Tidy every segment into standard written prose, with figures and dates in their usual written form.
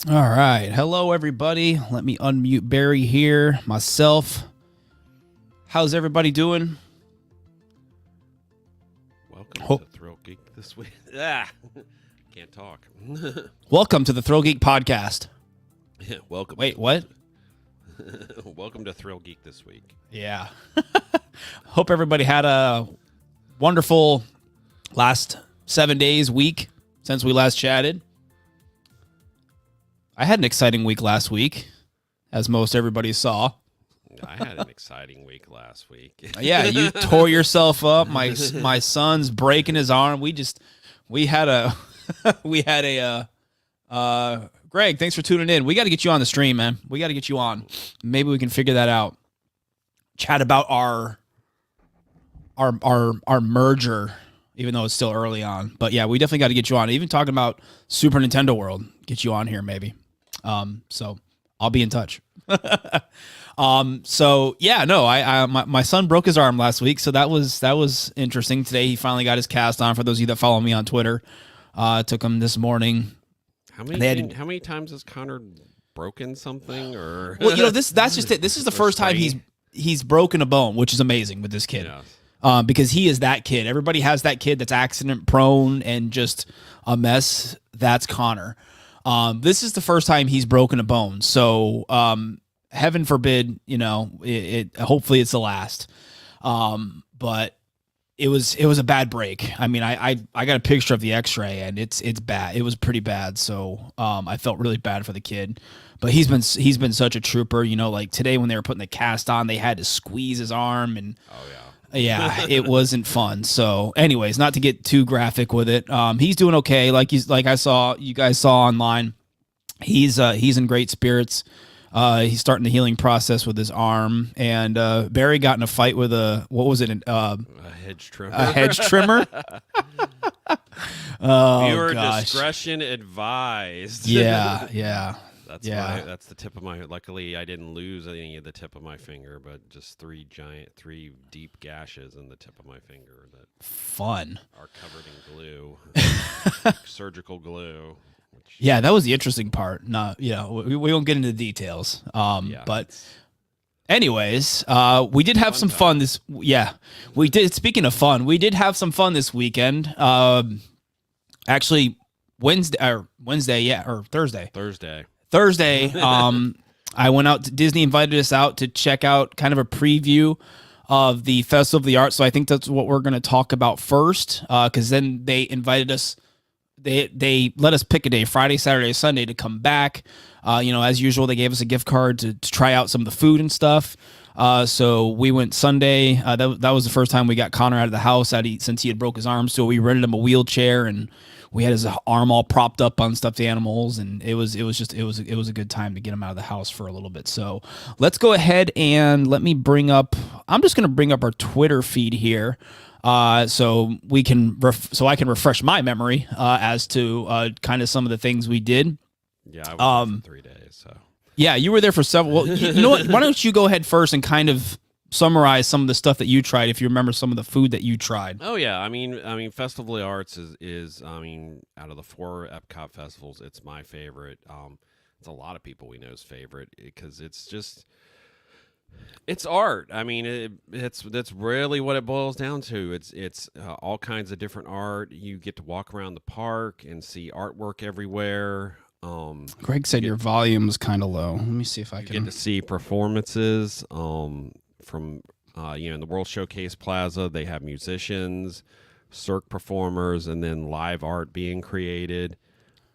All right. Hello, everybody. Let me unmute Barry here, myself. How's everybody doing? Welcome to ThrillGeek This week. Can't talk. Welcome to the ThrillGeek podcast. Yeah, welcome. Wait, what? Welcome to ThrillGeek This week. Yeah. Hope everybody had a wonderful last 7 days, week since we last chatted. I had an exciting week last week, as most everybody saw. I had an exciting week last week. Yeah, you tore yourself up. My son's breaking his arm. We had a Greg, thanks for tuning in. We got to get you on the stream, man. We got to get you on. Maybe we can figure that out. Chat about our merger, even though it's still early on. But yeah, we definitely got to get you on. Even talking about Super Nintendo World, get you on here maybe. So I'll be in touch. So yeah, no, my son broke his arm last week, so that was interesting. Today he finally got his cast on. For those of you that follow me on Twitter, took him this morning. How many times has Connor broken something? Or well, that's just it. This is the first time he's broken a bone, which is amazing with this kid. Yes. Because he is that kid. Everybody has that kid that's accident prone and just a mess. That's Connor. This is the first time he's broken a bone. So, heaven forbid, hopefully it's the last. But it was a bad break. I mean, I got a picture of the x-ray and it's bad. It was pretty bad. So, I felt really bad for the kid, but he's been such a trooper, like today when they were putting the cast on, they had to squeeze his arm and, yeah, it wasn't fun. So anyways, not to get too graphic with it. He's doing okay. Like you guys saw online. He's in great spirits. He's starting the healing process with his arm, and Barry got in a fight with a hedge trimmer. A hedge trimmer. Viewer discretion advised. Yeah. That's the tip of my. Luckily, I didn't lose any of the tip of my finger, but just three deep gashes in the tip of my finger that fun are covered in glue, surgical glue. Yeah, that was the interesting part. No, we won't get into the details. But anyways, we did have some fun this. Yeah, we did. Speaking of fun, we did have some fun this weekend. Actually, Wednesday, yeah, or Thursday. Thursday, I went out to Disney, invited us out to check out kind of a preview of the Festival of the Arts. So I think that's what we're going to talk about first, because then they invited us. They let us pick a day, Friday, Saturday, Sunday, to come back. As usual, they gave us a gift card to try out some of the food and stuff. So we went Sunday. That was the first time we got Connor out of the house since he had broke his arm. So we rented him a wheelchair and we had his arm all propped up on stuffed animals, and it was a good time to get him out of the house for a little bit. So let's go ahead and let me bring up. I'm just going to bring up our Twitter feed here, so I can refresh my memory as to kind of some of the things we did. Yeah, I was there for 3 days. So yeah, you were there for several. Well, you know what? Why don't you go ahead first and kind of summarize some of the stuff that you tried, if you remember some of the food that you tried. Oh yeah, I mean, Festival of the Arts is out of the 4 Epcot festivals, it's my favorite. It's a lot of people we know's favorite because it's art. I mean, that's really what it boils down to. It's all kinds of different art. You get to walk around the park and see artwork everywhere. Greg said your volume is kind of low. Let me see if I can get to see performances. From in the World Showcase Plaza, they have musicians, cirque performers, and then live art being created.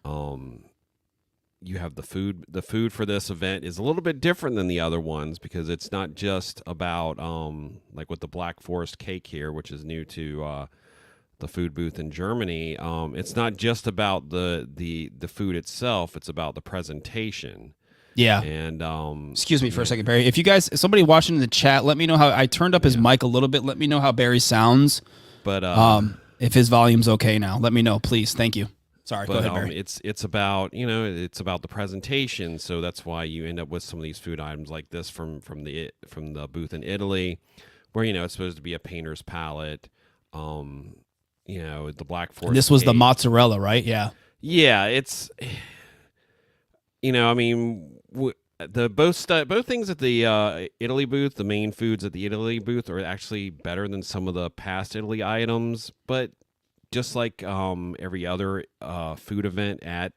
You have the food. The food for this event is a little bit different than the other ones because it's not just about like with the Black Forest cake here, which is new to the food booth in Germany. It's not just about the food itself; it's about the presentation. Yeah. And excuse me for a second, Barry. If you guys, somebody watching in the chat, let me know how I turned up his mic a little bit. Let me know how Barry sounds. But if his volume's okay now, let me know, please. Thank you. Sorry, go ahead, Barry. It's about the presentation. So that's why you end up with some of these food items like this from the booth in Italy, where it's supposed to be a painter's palette. The Black Forest. This was cake. The mozzarella, right? Yeah. Yeah, it's. I mean, the both things at the Italy booth, the main foods at the Italy booth, are actually better than some of the past Italy items. But just like every other food event at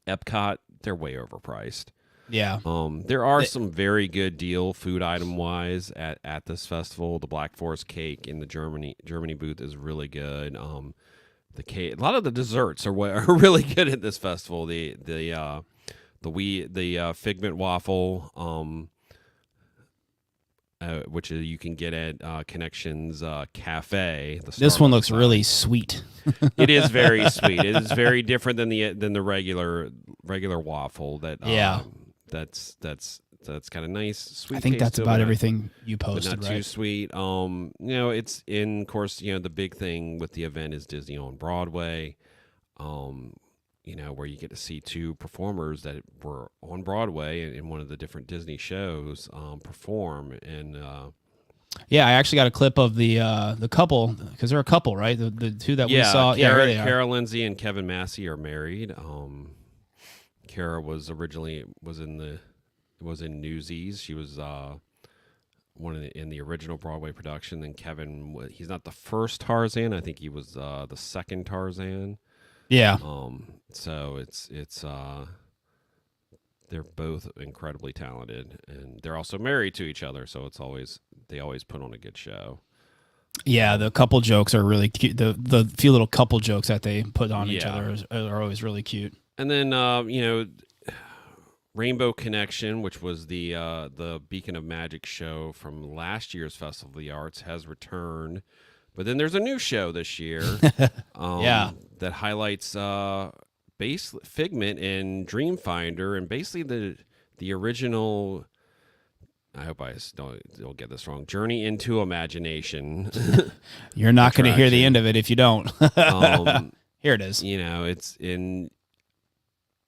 Epcot, they're way overpriced. Yeah. There are some very good deal food item wise at this festival. The Black Forest cake in the Germany booth is really good. The cake, a lot of the desserts are really good at this festival. The figment waffle, which you can get at Connections Cafe. This one looks really sweet. It is very sweet. It is very different than the regular waffle. That's kind of nice. Sweet. I think that's about everything you posted, but not too sweet. It's of course, the big thing with the event is Disney on Broadway. Where you get to see two performers that were on Broadway in one of the different Disney shows perform. And yeah, I actually got a clip of the couple, because they're a couple, right? The two that we saw. Cara Lindsay and Kevin Massey are married. Cara was in Newsies. She was in the original Broadway production. Then Kevin, he's not the first Tarzan. I think he was the second Tarzan. Yeah. So it's they're both incredibly talented, and they're also married to each other. So they always put on a good show. Yeah, the couple jokes are really cute. The few little couple jokes that they put on each other are always really cute. And then Rainbow Connection, which was the Beacon of Magic show from last year's Festival of the Arts, has returned. But then there's a new show this year that highlights Figment and Dreamfinder, and basically the original, I hope I don't get this wrong, Journey into Imagination. You're not going to hear the end of it if you don't. Here it is.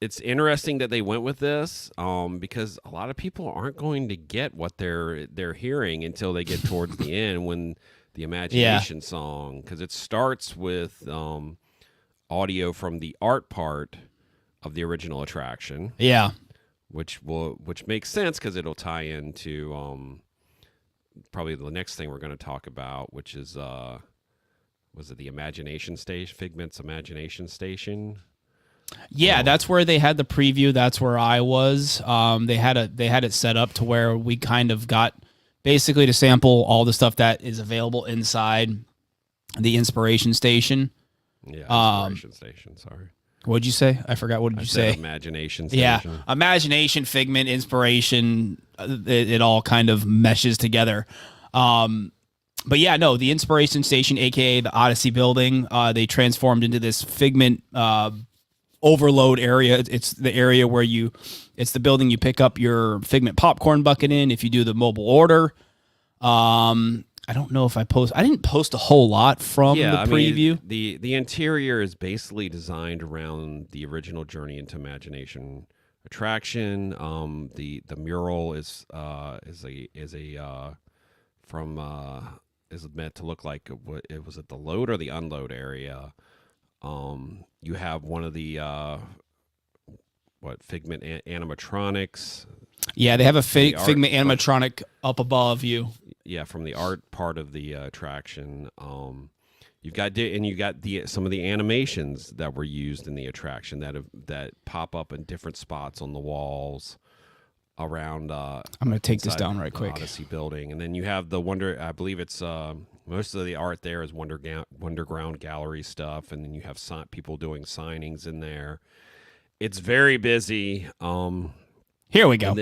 It's interesting that they went with this because a lot of people aren't going to get what they're hearing until they get towards the end when the Imagination song, because it starts with audio from the art part of the original attraction. Yeah, which makes sense because it'll tie into probably the next thing we're going to talk about, which is was it the Imagination Station, Figment's Imagination Station? Yeah, that's where they had the preview. That's where I was. They had it set up to where we kind of got basically to sample all the stuff that is available inside the Inspiration Station. Yeah, Inspiration Station. Sorry. What'd you say? I forgot. What did you say? Imagination Station. Yeah, Imagination, Figment, Inspiration. It all kind of meshes together. But yeah, no, the Inspiration Station, aka the Odyssey building, they transformed into this Figment overload area. It's the area where it's the building you pick up your Figment popcorn bucket in if you do the mobile order. I don't know if I didn't post a whole lot from the preview. The interior is basically designed around the original Journey into Imagination attraction. The mural is meant to look like it was at the load or the unload area. You have one of the Figment animatronics. Yeah, they have a Figment animatronic up above you. Yeah, from the art part of the attraction. You've got some of the animations that were used in the attraction that pop up in different spots on the walls around. I'm going to take this down right quick. Odyssey building, and then you have the I believe it's most of the art there is Wonderground Gallery stuff, and then you have people doing signings in there. It's very busy. Here we go.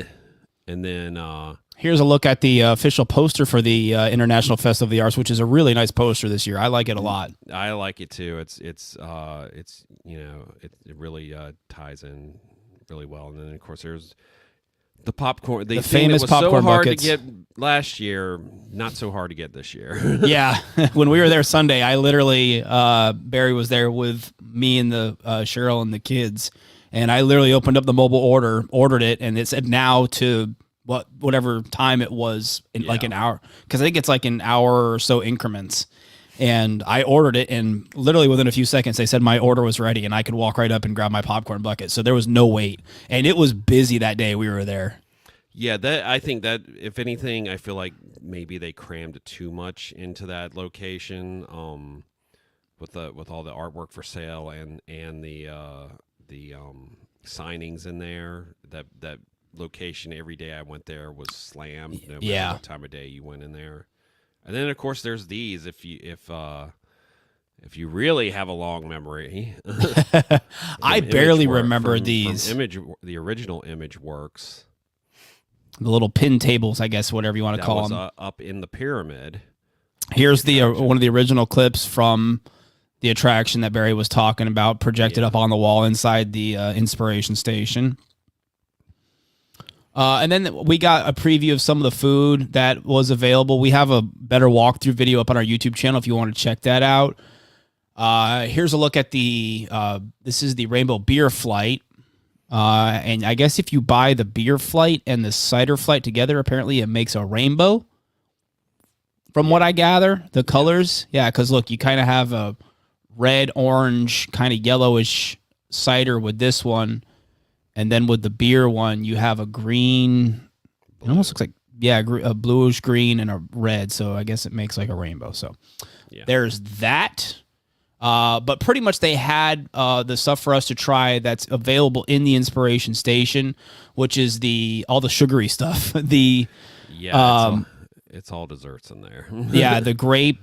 And then here's a look at the official poster for the International Festival of the Arts, which is a really nice poster this year. I like it a lot. I like it too. It really ties in really well. And then of course there's the popcorn. The famous was popcorn so hard buckets. to get last year, not so hard to get this year. Yeah, when we were there Sunday, I literally Barry was there with me and the Cheryl and the kids, and I literally opened up the mobile ordered it, and it said now to whatever time it was in like an hour, because I think it's like an hour or so increments. And I ordered it, and literally within a few seconds, they said my order was ready, and I could walk right up and grab my popcorn bucket. So there was no wait, and it was busy that day we were there. Yeah, that I think that if anything, I feel like maybe they crammed too much into that location, with all the artwork for sale and the signings in there. That location every day I went there was slammed. No matter what time of day you went in there. And then of course there's these if you really have a long memory. I barely remember these. From the original Image Works. The little pin tables, I guess, whatever you want to call them. Up in the pyramid. Here's the one of the original clips from the attraction that Barry was talking about, projected up on the wall inside the Inspiration Station. And then we got a preview of some of the food that was available. We have a better walkthrough video up on our YouTube channel if you want to check that out. Here's a look at this is the Rainbow Beer Flight. And I guess if you buy the beer flight and the cider flight together, apparently it makes a rainbow. From what I gather, the colors. Yeah, because look, you kind of have a red, orange, kind of yellowish cider with this one. And then with the beer one, you have a green. It almost looks like, a bluish green and a red. So I guess it makes like a rainbow. So there's that. But pretty much they had the stuff for us to try that's available in the Inspiration Station, which is all the sugary stuff. It's all desserts in there. The grape.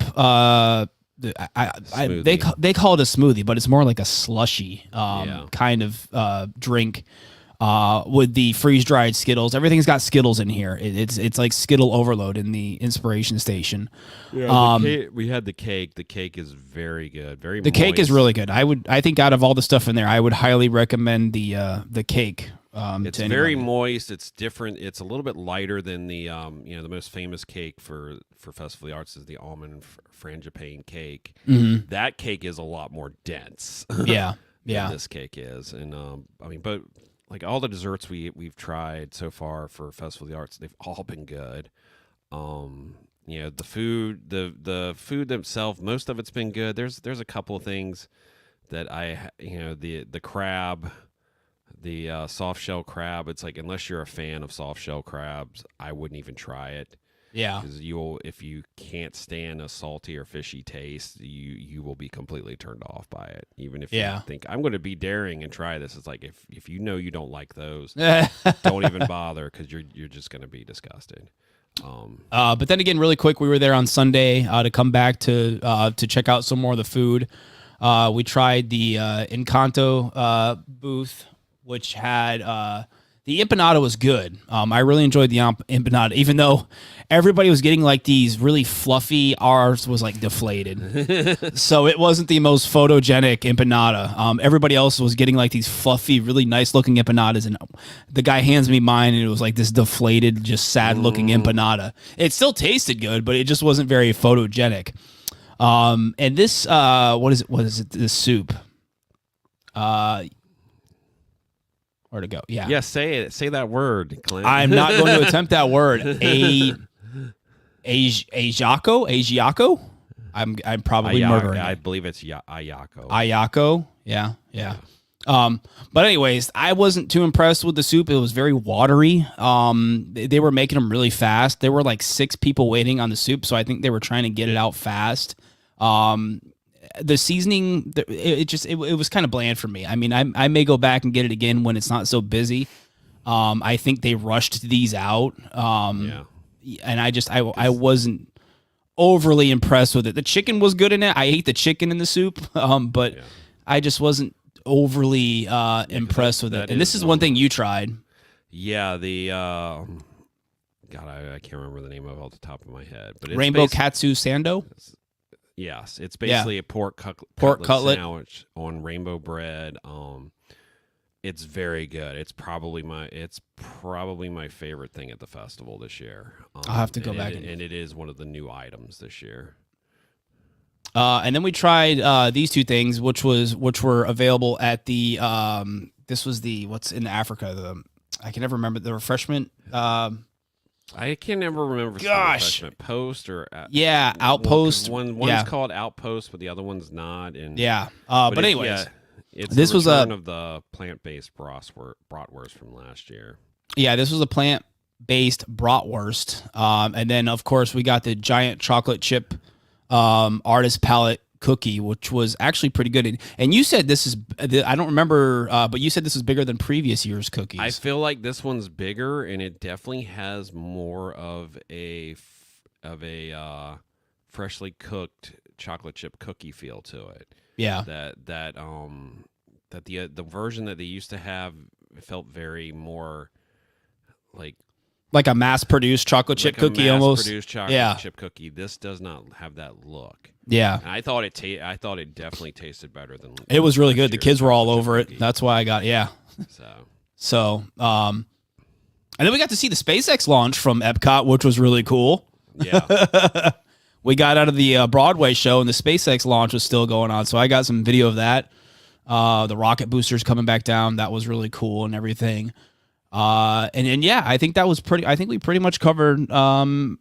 They call it a smoothie, but it's more like a slushy kind of drink. With the freeze-dried Skittles. Everything's got Skittles in here. It's like Skittle overload in the Inspiration Station. Yeah, we had the cake. The cake is very good. The cake is really good. I think out of all the stuff in there, I would highly recommend the cake. It's very moist. It's different. It's a little bit lighter than the the most famous cake for Festival of the Arts is the almond frangipane cake. Mm-hmm. That cake is a lot more dense. Yeah. Than this cake is, and but like all the desserts we've tried so far for Festival of the Arts, they've all been good. The food, the food themselves, most of it's been good. There's a couple of things that the crab, the soft shell crab. It's like unless you're a fan of soft shell crabs, I wouldn't even try it. Yeah, because if you can't stand a salty or fishy taste, you will be completely turned off by it. Even if you think I'm going to be daring and try this, it's like if you know you don't like those, don't even bother because you're just going to be disgusted. But then again, really quick, we were there on Sunday to come back to check out some more of the food. We tried the Encanto booth, which had. The empanada was good. I really enjoyed the empanada, even though everybody was getting like these really fluffy. Ours was like deflated, so it wasn't the most photogenic empanada. Everybody else was getting like these fluffy, really nice looking empanadas, and the guy hands me mine, and it was like this deflated, just sad looking empanada. It still tasted good, but it just wasn't very photogenic. And this, what is it? What is it? This soup. Where to go? Yeah. Yeah, say it. Say that word, Clint. I'm not going to attempt that word. Ajiaco? I'm probably murdering I it. believe it's Ayako. Ayako? Yeah. But anyways, I wasn't too impressed with the soup. It was very watery. They were making them really fast. There were like 6 people waiting on the soup, so I think they were trying to get it out fast. The seasoning, it was kind of bland for me. I mean, I may go back and get it again when it's not so busy. I think they rushed these out. And I wasn't overly impressed with it. The chicken was good in it. I ate the chicken in the soup, but I just wasn't overly impressed with it. And this is one thing you tried. Yeah, the God, I can't remember the name of it off the top of my head, but it's Rainbow Katsu Sando. Yes, it's basically a pork cutlet sandwich on rainbow bread. It's very good. It's probably my favorite thing at the festival this year. I'll have to go back and it is one of the new items this year. And then we tried these two things, which were available at the this was the what's in Africa. I can never remember the refreshment. I can't ever remember. Gosh. Post or Outpost. One's called Outpost, but the other one's not. And but anyways, it's this the was return of the plant-based bratwurst from last year. Yeah, this was a plant-based bratwurst, and then of course we got the giant chocolate chip artist palette cookie, which was actually pretty good. And you said this is, I don't remember, but you said this is bigger than previous year's cookies. I feel like this one's bigger, and it definitely has more of a freshly cooked chocolate chip cookie feel to it. Yeah. That the version that they used to have felt very more like a mass-produced chocolate chip cookie almost. Mass-produced chocolate chip cookie. This does not have that look. Yeah. And I thought it definitely tasted better than. It was really good. The kids were all over it. That's why I got So, and then we got to see the SpaceX launch from Epcot, which was really cool. Yeah. We got out of the Broadway show, and the SpaceX launch was still going on. So I got some video of that. The rocket boosters coming back down. That was really cool and everything. And I think that was I think we pretty much covered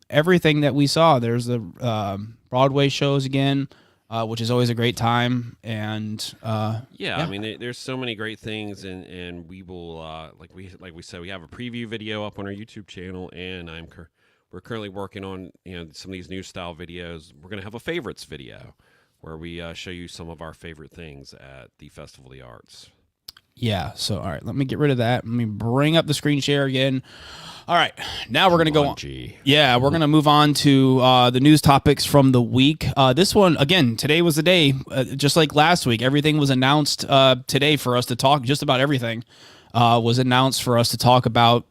everything that we saw. There's the Broadway shows again, which is always a great time. And I mean, there's so many great things, and we will like we said, we have a preview video up on our YouTube channel, and we're currently working on some of these new style videos. We're gonna have a favorites video where we show you some of our favorite things at the Festival of the Arts. Yeah, so, all right, let me get rid of that. Let me bring up the screen share again. All right, now we're going to go on. Yeah, we're going to move on to the news topics from the week. This one, again, today was the day, just like last week. Everything was announced today for us to talk. Just about everything was announced for us to talk about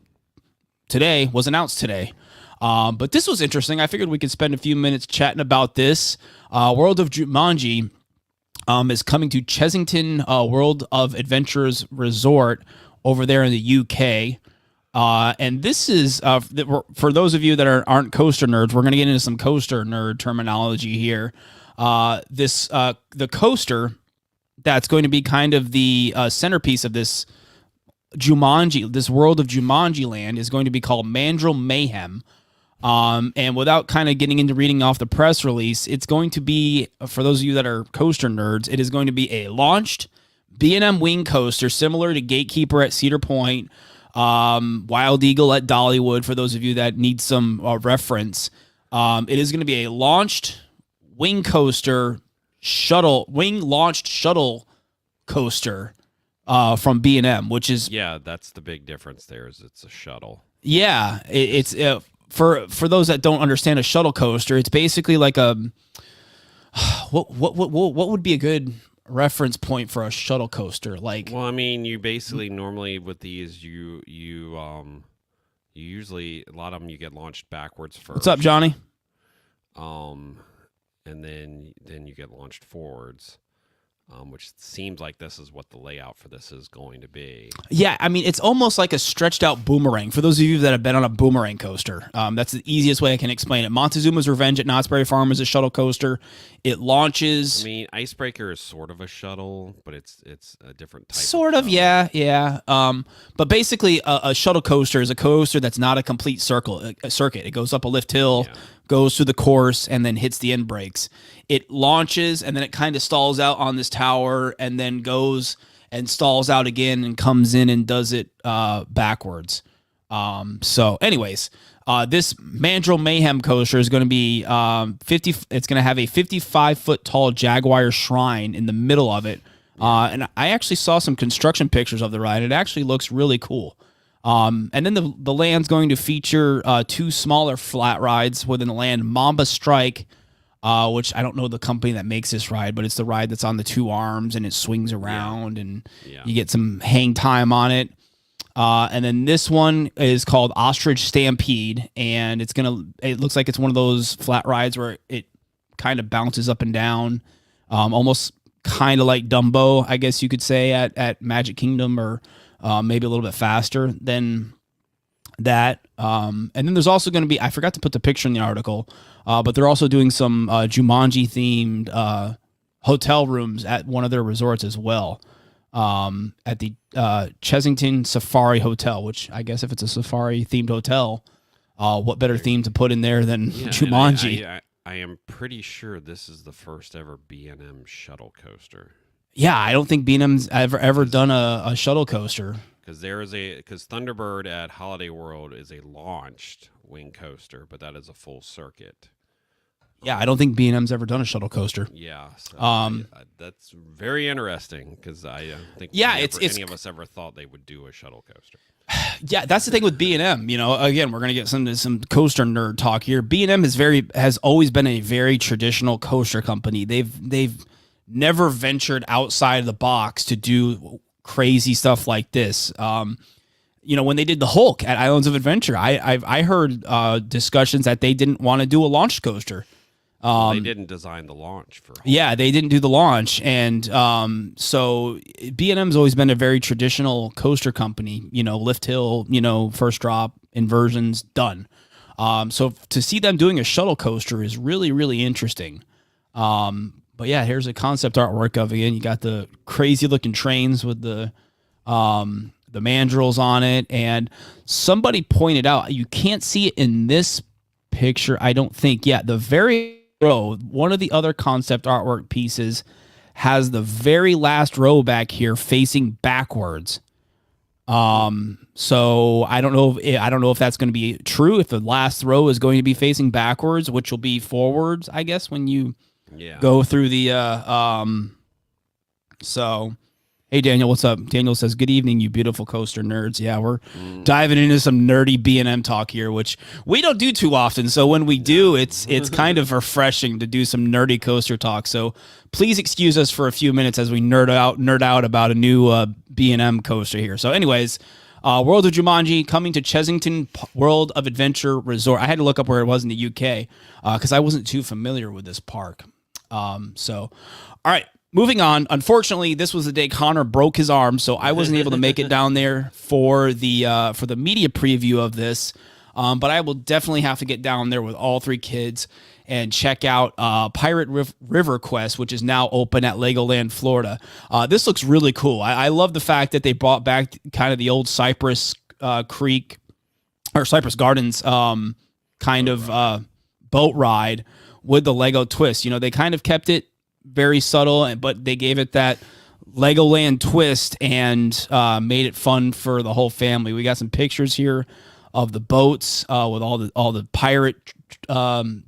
today, was announced today. But this was interesting. I figured we could spend a few minutes chatting about this. World of Jumanji is coming to Chessington World of Adventures Resort over there in the UK. And this is, for those of you that aren't coaster nerds, we're going to get into some coaster nerd terminology here. The coaster that's going to be kind of the centerpiece of this Jumanji, this World of Jumanji land, is going to be called Mandrill Mayhem. And without kind of getting into reading off the press release, it's going to be, for those of you that are coaster nerds, it is going to be a launched B&M wing coaster similar to Gatekeeper at Cedar Point, Wild Eagle at Dollywood, for those of you that need some reference. It is going to be a launched wing coaster wing-launched shuttle coaster from B&M, which is... Yeah, that's the big difference there, is it's a shuttle. Yeah, it's... For those that don't understand a shuttle coaster, it's basically like a what would be a good reference point for a shuttle coaster? Like, well, I mean, you basically normally with these you usually, a lot of them you get launched backwards first. What's up, Johnny? And then you get launched forwards. Which seems like this is what the layout for this is going to be. Yeah, I mean, it's almost like a stretched out boomerang. For those of you that have been on a boomerang coaster, that's the easiest way I can explain it. Montezuma's Revenge at Knott's Berry Farm is a shuttle coaster. It launches... I mean, Icebreaker is sort of a shuttle, but it's a different type Sort of, yeah. But basically, a shuttle coaster is a coaster that's not a complete circuit. It goes up a lift hill, goes through the course, and then hits the end brakes. It launches, and then it kind of stalls out on this tower, and then goes and stalls out again and comes in and does it backwards. So anyways, this Mandrill Mayhem coaster is going to be 50. It's going to have a 55-foot tall Jaguar shrine in the middle of it. And I actually saw some construction pictures of the ride. It actually looks really cool. And then the land's going to feature two smaller flat rides within the land. Mamba Strike, which I don't know the company that makes this ride, but it's the ride that's on the two arms and it swings around and you get some hang time on it. And then this one is called Ostrich Stampede, and it looks like it's one of those flat rides where it kind of bounces up and down, almost kind of like Dumbo, I guess you could say, at Magic Kingdom, or maybe a little bit faster than that. And then there's also going to be, I forgot to put the picture in the article, but they're also doing some Jumanji themed hotel rooms at one of their resorts as well, at the Chessington Safari Hotel, which I guess if it's a safari themed hotel, What better theme to put in there than Yeah, Jumanji? I am pretty sure this is the first ever B&M shuttle coaster. Yeah, I don't think B&M's ever done a shuttle coaster. Because Thunderbird at Holiday World is a launched wing coaster, but that is a full circuit. Yeah, I don't think B&M's ever done a shuttle coaster. Yeah, so that's very interesting because I don't think any of us ever thought they would do a shuttle coaster. Yeah, that's the thing with B&M. You know, again, we're gonna get some coaster nerd talk here. B&M has always been a very traditional coaster company. They've never ventured outside of the box to do crazy stuff like this. You know, when they did the Hulk at Islands of Adventure, I heard discussions that they didn't want to do a launch coaster. They didn't design the launch for Hulk. Yeah, they didn't do the launch, and so B&M's always been a very traditional coaster company. You know, lift hill, you know, first drop, inversions, done. So to see them doing a shuttle coaster is really, really interesting. But yeah, here's a concept artwork of it. Again, you got the crazy looking trains with the mandrels on it, and somebody pointed out you can't see it in this picture. I don't think. Yeah, the very row, one of the other concept artwork pieces has the very last row back here facing backwards. So I don't know if that's going to be true. If the last row is going to be facing backwards, which will be forwards, I guess, when you go through the so hey Daniel, what's up? Daniel says, good evening, you beautiful coaster nerds. Yeah, we're diving into some nerdy B&M talk here, which we don't do too often. So when we do, it's kind of refreshing to do some nerdy coaster talk. So please excuse us for a few minutes as we nerd out about a new B&M coaster here. So anyways, World of Jumanji coming to Chessington World of Adventure Resort. I had to look up where it was in the UK because I wasn't too familiar with this park. So, all right. Moving on, unfortunately, this was the day Connor broke his arm, so I wasn't able to make it down there for the media preview of this. But I will definitely have to get down there with all three kids and check out Pirate River Quest, which is now open at Legoland, Florida. This looks really cool. I love the fact that they brought back kind of the old Cypress Creek or Cypress Gardens kind of boat ride with the Lego twist. You know, they kind of kept it very subtle, but they gave it that Legoland twist and made it fun for the whole family. We got some pictures here of the boats with all the pirate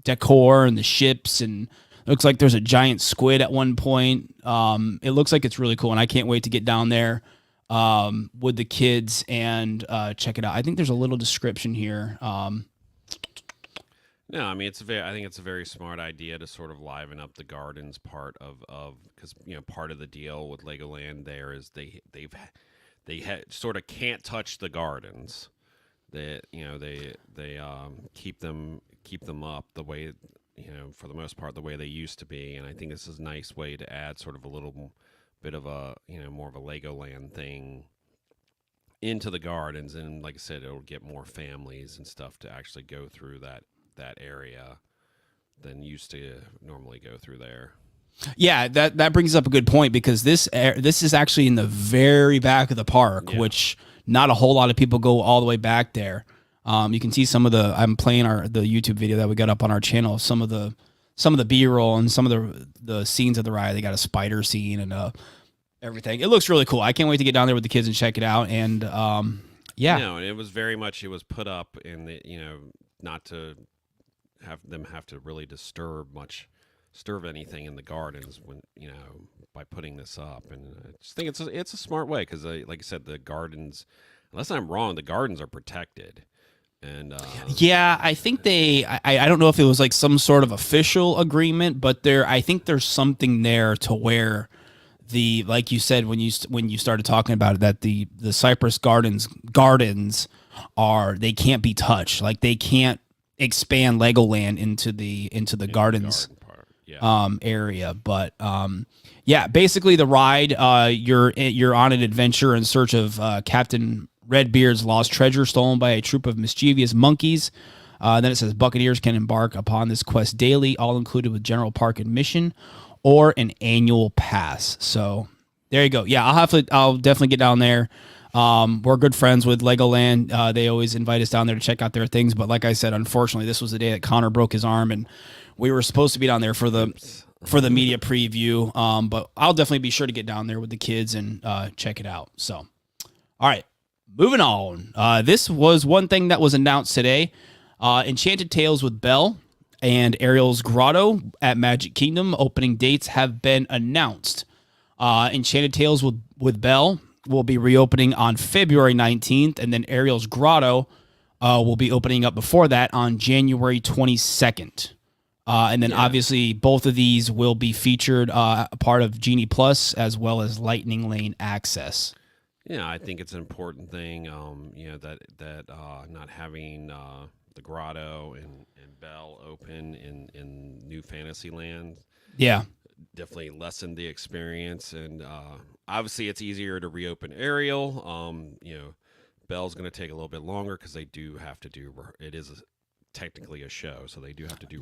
decor and the ships, and it looks like there's a giant squid at one point. It looks like it's really cool, and I can't wait to get down there with the kids and check it out. I think there's a little description here. No, I mean I think it's a very smart idea to sort of liven up the gardens part of because part of the deal with Legoland there is they sort of can't touch the gardens. They keep them up the way for the most part the way they used to be, and I think this is a nice way to add sort of a little bit of a more of a Legoland thing into the gardens, and like I said, it'll get more families and stuff to actually go through that area than used to normally go through there. Yeah, that brings up a good point because this is actually in the very back of the park, which not a whole lot of people go all the way back there. You can see some of I'm playing the YouTube video that we got up on our channel, some of the B-roll and some of the scenes of the ride. They got a spider scene and everything. It looks really cool. I can't wait to get down there with the kids and check it out. And no, it was very much it was put up in the not to have to really disturb anything in the gardens when by putting this up, and I just think it's a smart way because like I said, the gardens, unless I'm wrong, the gardens are protected, and I think I don't know if it was like some sort of official agreement, but I think there's something there to where like you said when you started talking about it, that the Cypress Gardens they can't be touched, like they can't expand Legoland into the gardens area, but basically the ride, you're on an adventure in search of Captain Redbeard's lost treasure stolen by a troop of mischievous monkeys. Then it says Buccaneers can embark upon this quest daily, all included with general park admission or an annual pass. So there you go. Yeah, I'll definitely get down there We're good friends with Legoland. They always invite us down there to check out their things. But like I said, unfortunately, this was the day that Connor broke his arm, and we were supposed to be down there for the media preview. But I'll definitely be sure to get down there with the kids and check it out. So, all right, moving on. This was one thing that was announced today. Enchanted Tales with Belle and Ariel's Grotto at Magic Kingdom opening dates have been announced. Enchanted Tales with Belle will be reopening on February 19th, and then Ariel's Grotto will be opening up before that on January 22nd. And then obviously both of these will be featured a part of Genie Plus as well as Lightning Lane access. Yeah, I think it's an important thing, that not having the Grotto and Belle open in New Fantasyland. Yeah. Definitely lessened the experience, and obviously it's easier to reopen Ariel. Belle's going to take a little bit longer because they do have to do. It is technically a show, so they do have to do.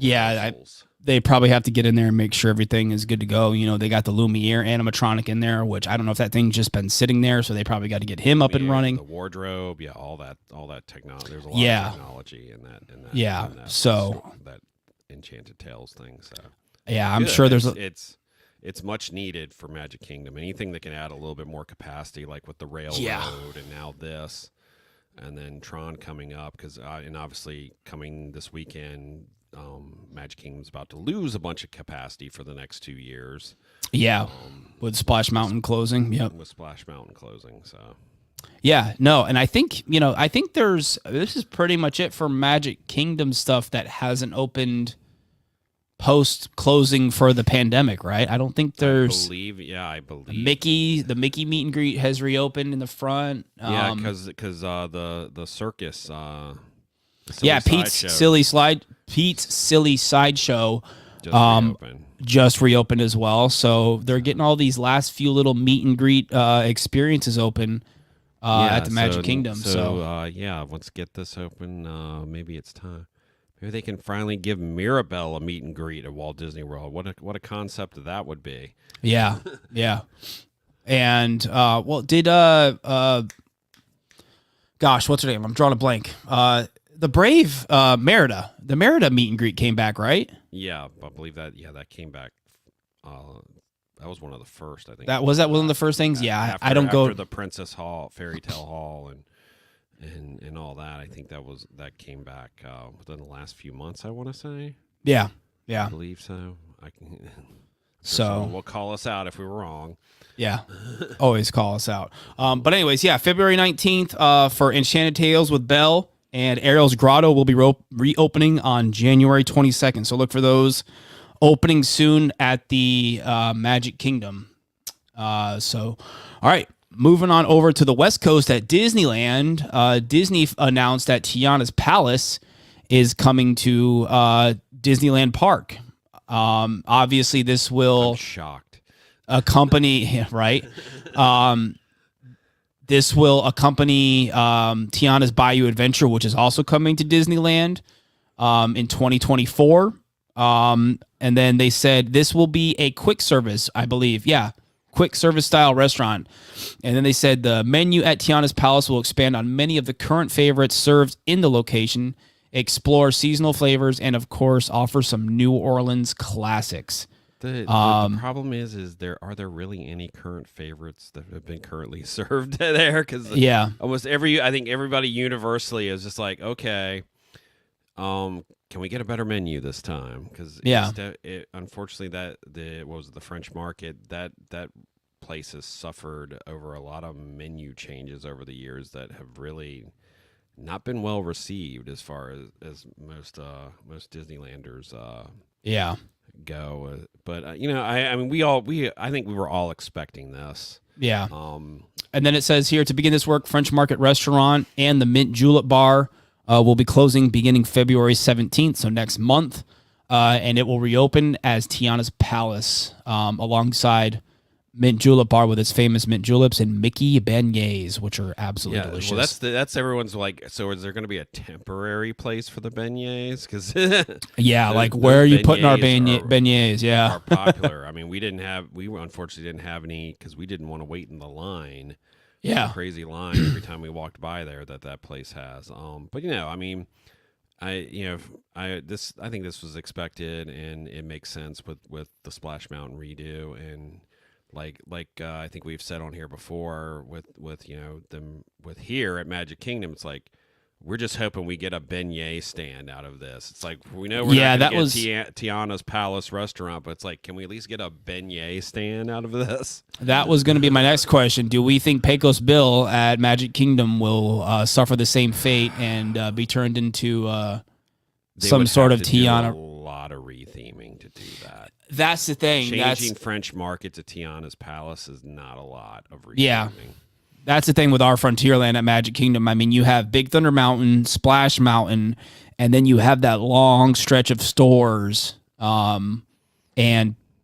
They probably have to get in there and make sure everything is good to go. They got the Lumiere animatronic in there, which I don't know if that thing's just been sitting there, so they probably got to get him up and running. The wardrobe, all that technology. There's a lot of technology in that. That Enchanted Tales thing. So. Yeah, I'm sure there's it's much needed for Magic Kingdom. Anything that can add a little bit more capacity, like with the railroad and now this, and then Tron coming up, and obviously coming this weekend, Magic Kingdom's about to lose a bunch of capacity for the next 2 years. Yeah, with Splash Mountain closing. Yep, with Splash Mountain closing. So. Yeah, no, and I think this is pretty much it for Magic Kingdom stuff that hasn't opened post-closing for the pandemic, right? I don't think there's... I believe. The Mickey meet and greet has reopened in the front. Yeah, because the circus... Pete's Silly Sideshow just reopened as well. So they're getting all these last few little meet and greet experiences open at the Magic Kingdom. Let's get this open. Maybe it's time. Maybe they can finally give Mirabelle a meet and greet at Walt Disney World. What a concept that would be. Yeah, yeah. And did gosh, what's her name? I'm drawing a blank. The Brave Merida. The Merida meet and greet came back, right? Yeah, I believe that. Yeah, that came back. That was one of the first, I think. That was one of the first things. Yeah, after the Princess Hall, Fairy Tale Hall, and all that. I think that came back within the last few months, I want to say. Yeah. I believe so. So will call us out if we were wrong. Yeah, always call us out. But anyways, February 19th for Enchanted Tales with Belle and Ariel's Grotto will be reopening on January 22nd. So look for those opening soon at the Magic Kingdom. All right. Moving on over to the West Coast at Disneyland, Disney announced that Tiana's Palace is coming to Disneyland Park. Obviously, this will I'm shocked. Accompany right. This will accompany Tiana's Bayou Adventure, which is also coming to Disneyland in 2024. And then they said this will be a quick service, I believe. Yeah. Quick service style restaurant. And then they said the menu at Tiana's Palace will expand on many of the current favorites served in the location, explore seasonal flavors, and of course offer some New Orleans classics. The problem is are there really any current favorites that have been currently served there? Because almost I think everybody universally is just like, okay, can we get a better menu this time? Because unfortunately, the French Market, that place has suffered over a lot of menu changes over the years that have really not been well received as far as most Disneylanders go. But I think we were all expecting this. Yeah. And then it says here, to begin this work, French Market Restaurant and the Mint Julep Bar will be closing beginning February 17th, so next month, and it will reopen as Tiana's Palace alongside Mint Julep Bar with its famous mint juleps and Mickey beignets, which are absolutely delicious. Well, that's everyone's like. So is there going to be a temporary place for the beignets? Because where are you putting our beignets? Yeah, are popular. I mean, we unfortunately didn't have any because we didn't want to wait in the line Yeah. crazy line every time we walked by there that place has. But I mean, I think this was expected, and it makes sense with the Splash Mountain redo, and like I think we've said on here before with them with here at Magic Kingdom, it's like we're just hoping we get a beignet stand out of this. It's like we know we're not going to get Tiana's Palace restaurant, but it's like, can we at least get a beignet stand out of this? That was going to be my next question. Do we think Pecos Bill at Magic Kingdom will suffer the same fate and be turned into some sort of Tiana? A lot of retheming to do that. That's the thing. Changing French Market to Tiana's Palace is not a lot of retheming. Yeah. That's the thing with our Frontierland at Magic Kingdom. I mean, you have Big Thunder Mountain, Splash Mountain, and then you have that long stretch of stores. And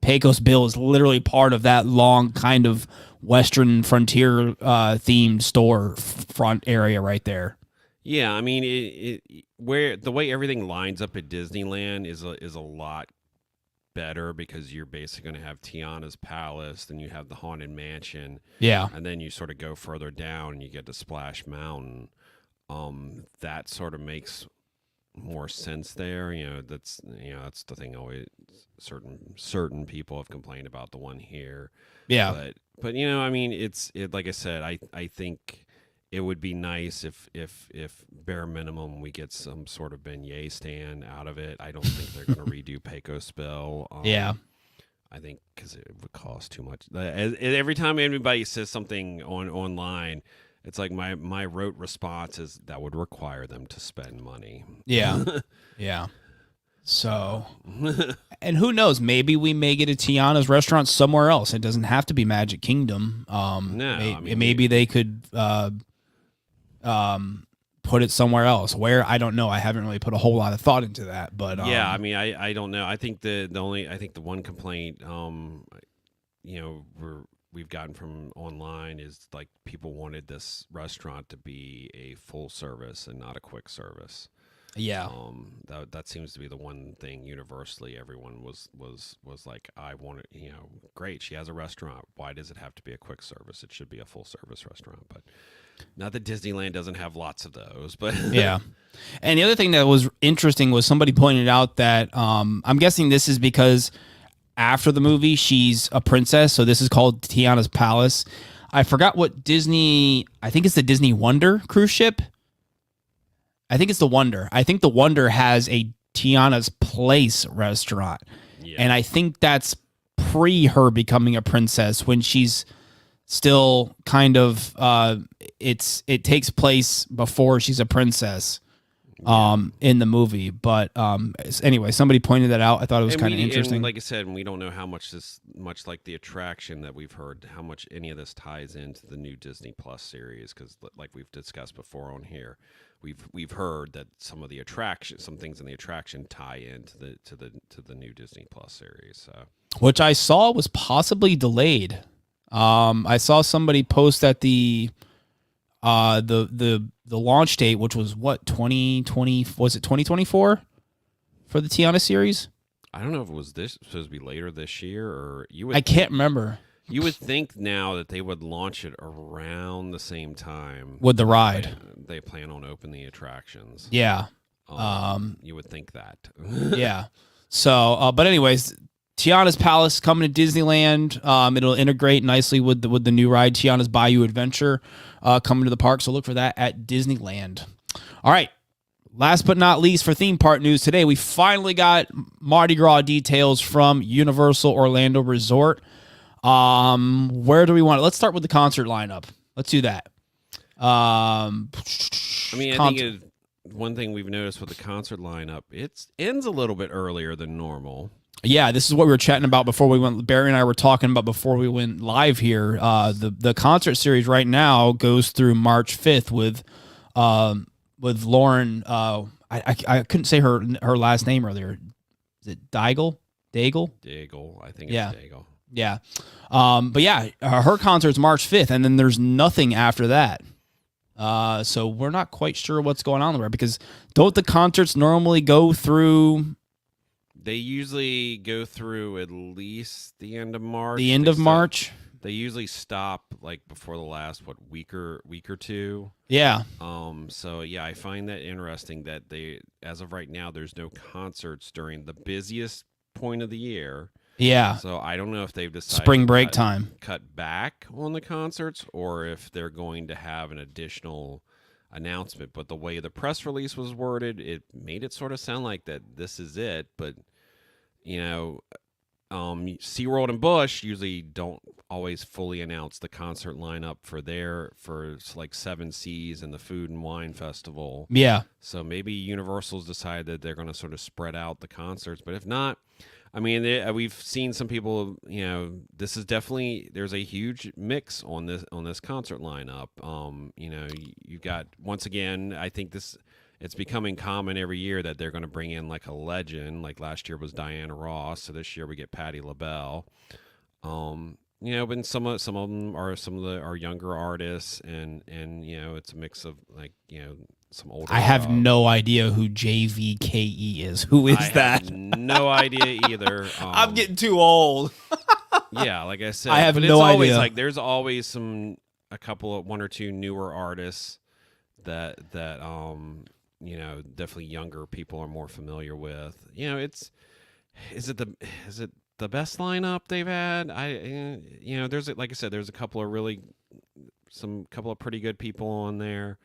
Pecos Bill is literally part of that long kind of Western frontier themed store front area right there. Yeah, I mean, where the way everything lines up at Disneyland is a lot better, because you're basically going to have Tiana's Palace, then you have the Haunted Mansion, and then you sort of go further down and you get to Splash Mountain. That sort of makes more sense there. That's the thing. Always certain people have complained about the one here. Yeah, but I mean, it's like I said, I think it would be nice if bare minimum we get some sort of beignet stand out of it. I don't think they're going to redo Pecos Bill. Yeah. I think because it would cost too much. Every time anybody says something online, it's like my rote response is that would require them to spend money. Yeah. Yeah. So, and who knows? Maybe we may get a Tiana's restaurant somewhere else. It doesn't have to be Magic Kingdom. Maybe they could put it somewhere else. Where, I don't know. I haven't really put a whole lot of thought into that. But I mean, I don't know. I think the one complaint we've gotten from online is like people wanted this restaurant to be a full service and not a quick service. Yeah. That seems to be the one thing universally everyone was like, I want it, great, she has a restaurant. Why does it have to be a quick service? It should be a full service restaurant. But not that Disneyland doesn't have lots of those, but yeah. And the other thing that was interesting was somebody pointed out that I'm guessing this is because after the movie she's a princess, so this is called Tiana's Palace. I forgot what Disney, I think it's the Disney Wonder cruise ship. I think it's the Wonder. I think the Wonder has a Tiana's Place restaurant. Yeah. And I think that's pre her becoming a princess, when she's still kind of it takes place before she's a princess in the movie. But anyway, somebody pointed that out. I thought it was kind of interesting. And like I said, we don't know how much much like the attraction that we've heard, how much any of this ties into the new Disney Plus series, because like we've discussed before on here, we've heard that some things in the attraction tie into the new Disney Plus series. So, which I saw was possibly delayed. I saw somebody post that the launch date, which was what, 2020, was it 2024 for the Tiana series? I don't know if it was supposed to be later this year, or I can't remember. You would think now that they would launch it around the same time with the ride. They plan on opening the attractions. Yeah. You would think that. Yeah. So, but anyways, Tiana's Palace coming to Disneyland. It'll integrate nicely with the new ride, Tiana's Bayou Adventure, coming to the park. So look for that at Disneyland. All right. Last but not least, for theme park news today, we finally got Mardi Gras details from Universal Orlando Resort. Where do we want it? Let's start with the concert lineup. Let's do that. I think one thing we've noticed with the concert lineup, it ends a little bit earlier than normal. Yeah, this is what we were chatting about before we went. Barry and I were talking about before we went live here. The concert series right now goes through March 5th with Lauren. I couldn't say her last name earlier. Is it Daigle? Daigle. I think it's Daigle. Yeah. But yeah, her concert's March 5th, and then there's nothing after that. So we're not quite sure what's going on there, because don't the concerts normally go through? They usually go through at least the end of March. The end of March? They usually stop like before the last week or two. Yeah. So yeah, I find that interesting that as of right now, there's no concerts during the busiest point of the year. Yeah. So I don't know if they've decided spring break time cut back on the concerts or if they're going to have an additional announcement. But the way the press release was worded, it made it sort of sound like that this is it. But SeaWorld and Busch usually don't always fully announce the concert lineup for like Seven Seas and the Food and Wine Festival. Yeah. So maybe Universal's decided that they're going to sort of spread out the concerts. But if not, I mean, we've seen some people. This is definitely there's a huge mix on this concert lineup. You've got once again. I think it's becoming common every year that they're going to bring in like a legend. Like last year was Diana Ross, so this year we get Patti LaBelle. But some of them are our younger artists, and it's a mix of like some older. I have no idea who JVKE is. Who is that? Have no idea either. I'm getting too old. Yeah, like I said, I have but no it's always idea. like there's always one or two newer artists that definitely younger people are more familiar with. Is it the best lineup they've had? There's like I said, there's a couple of pretty good people on there.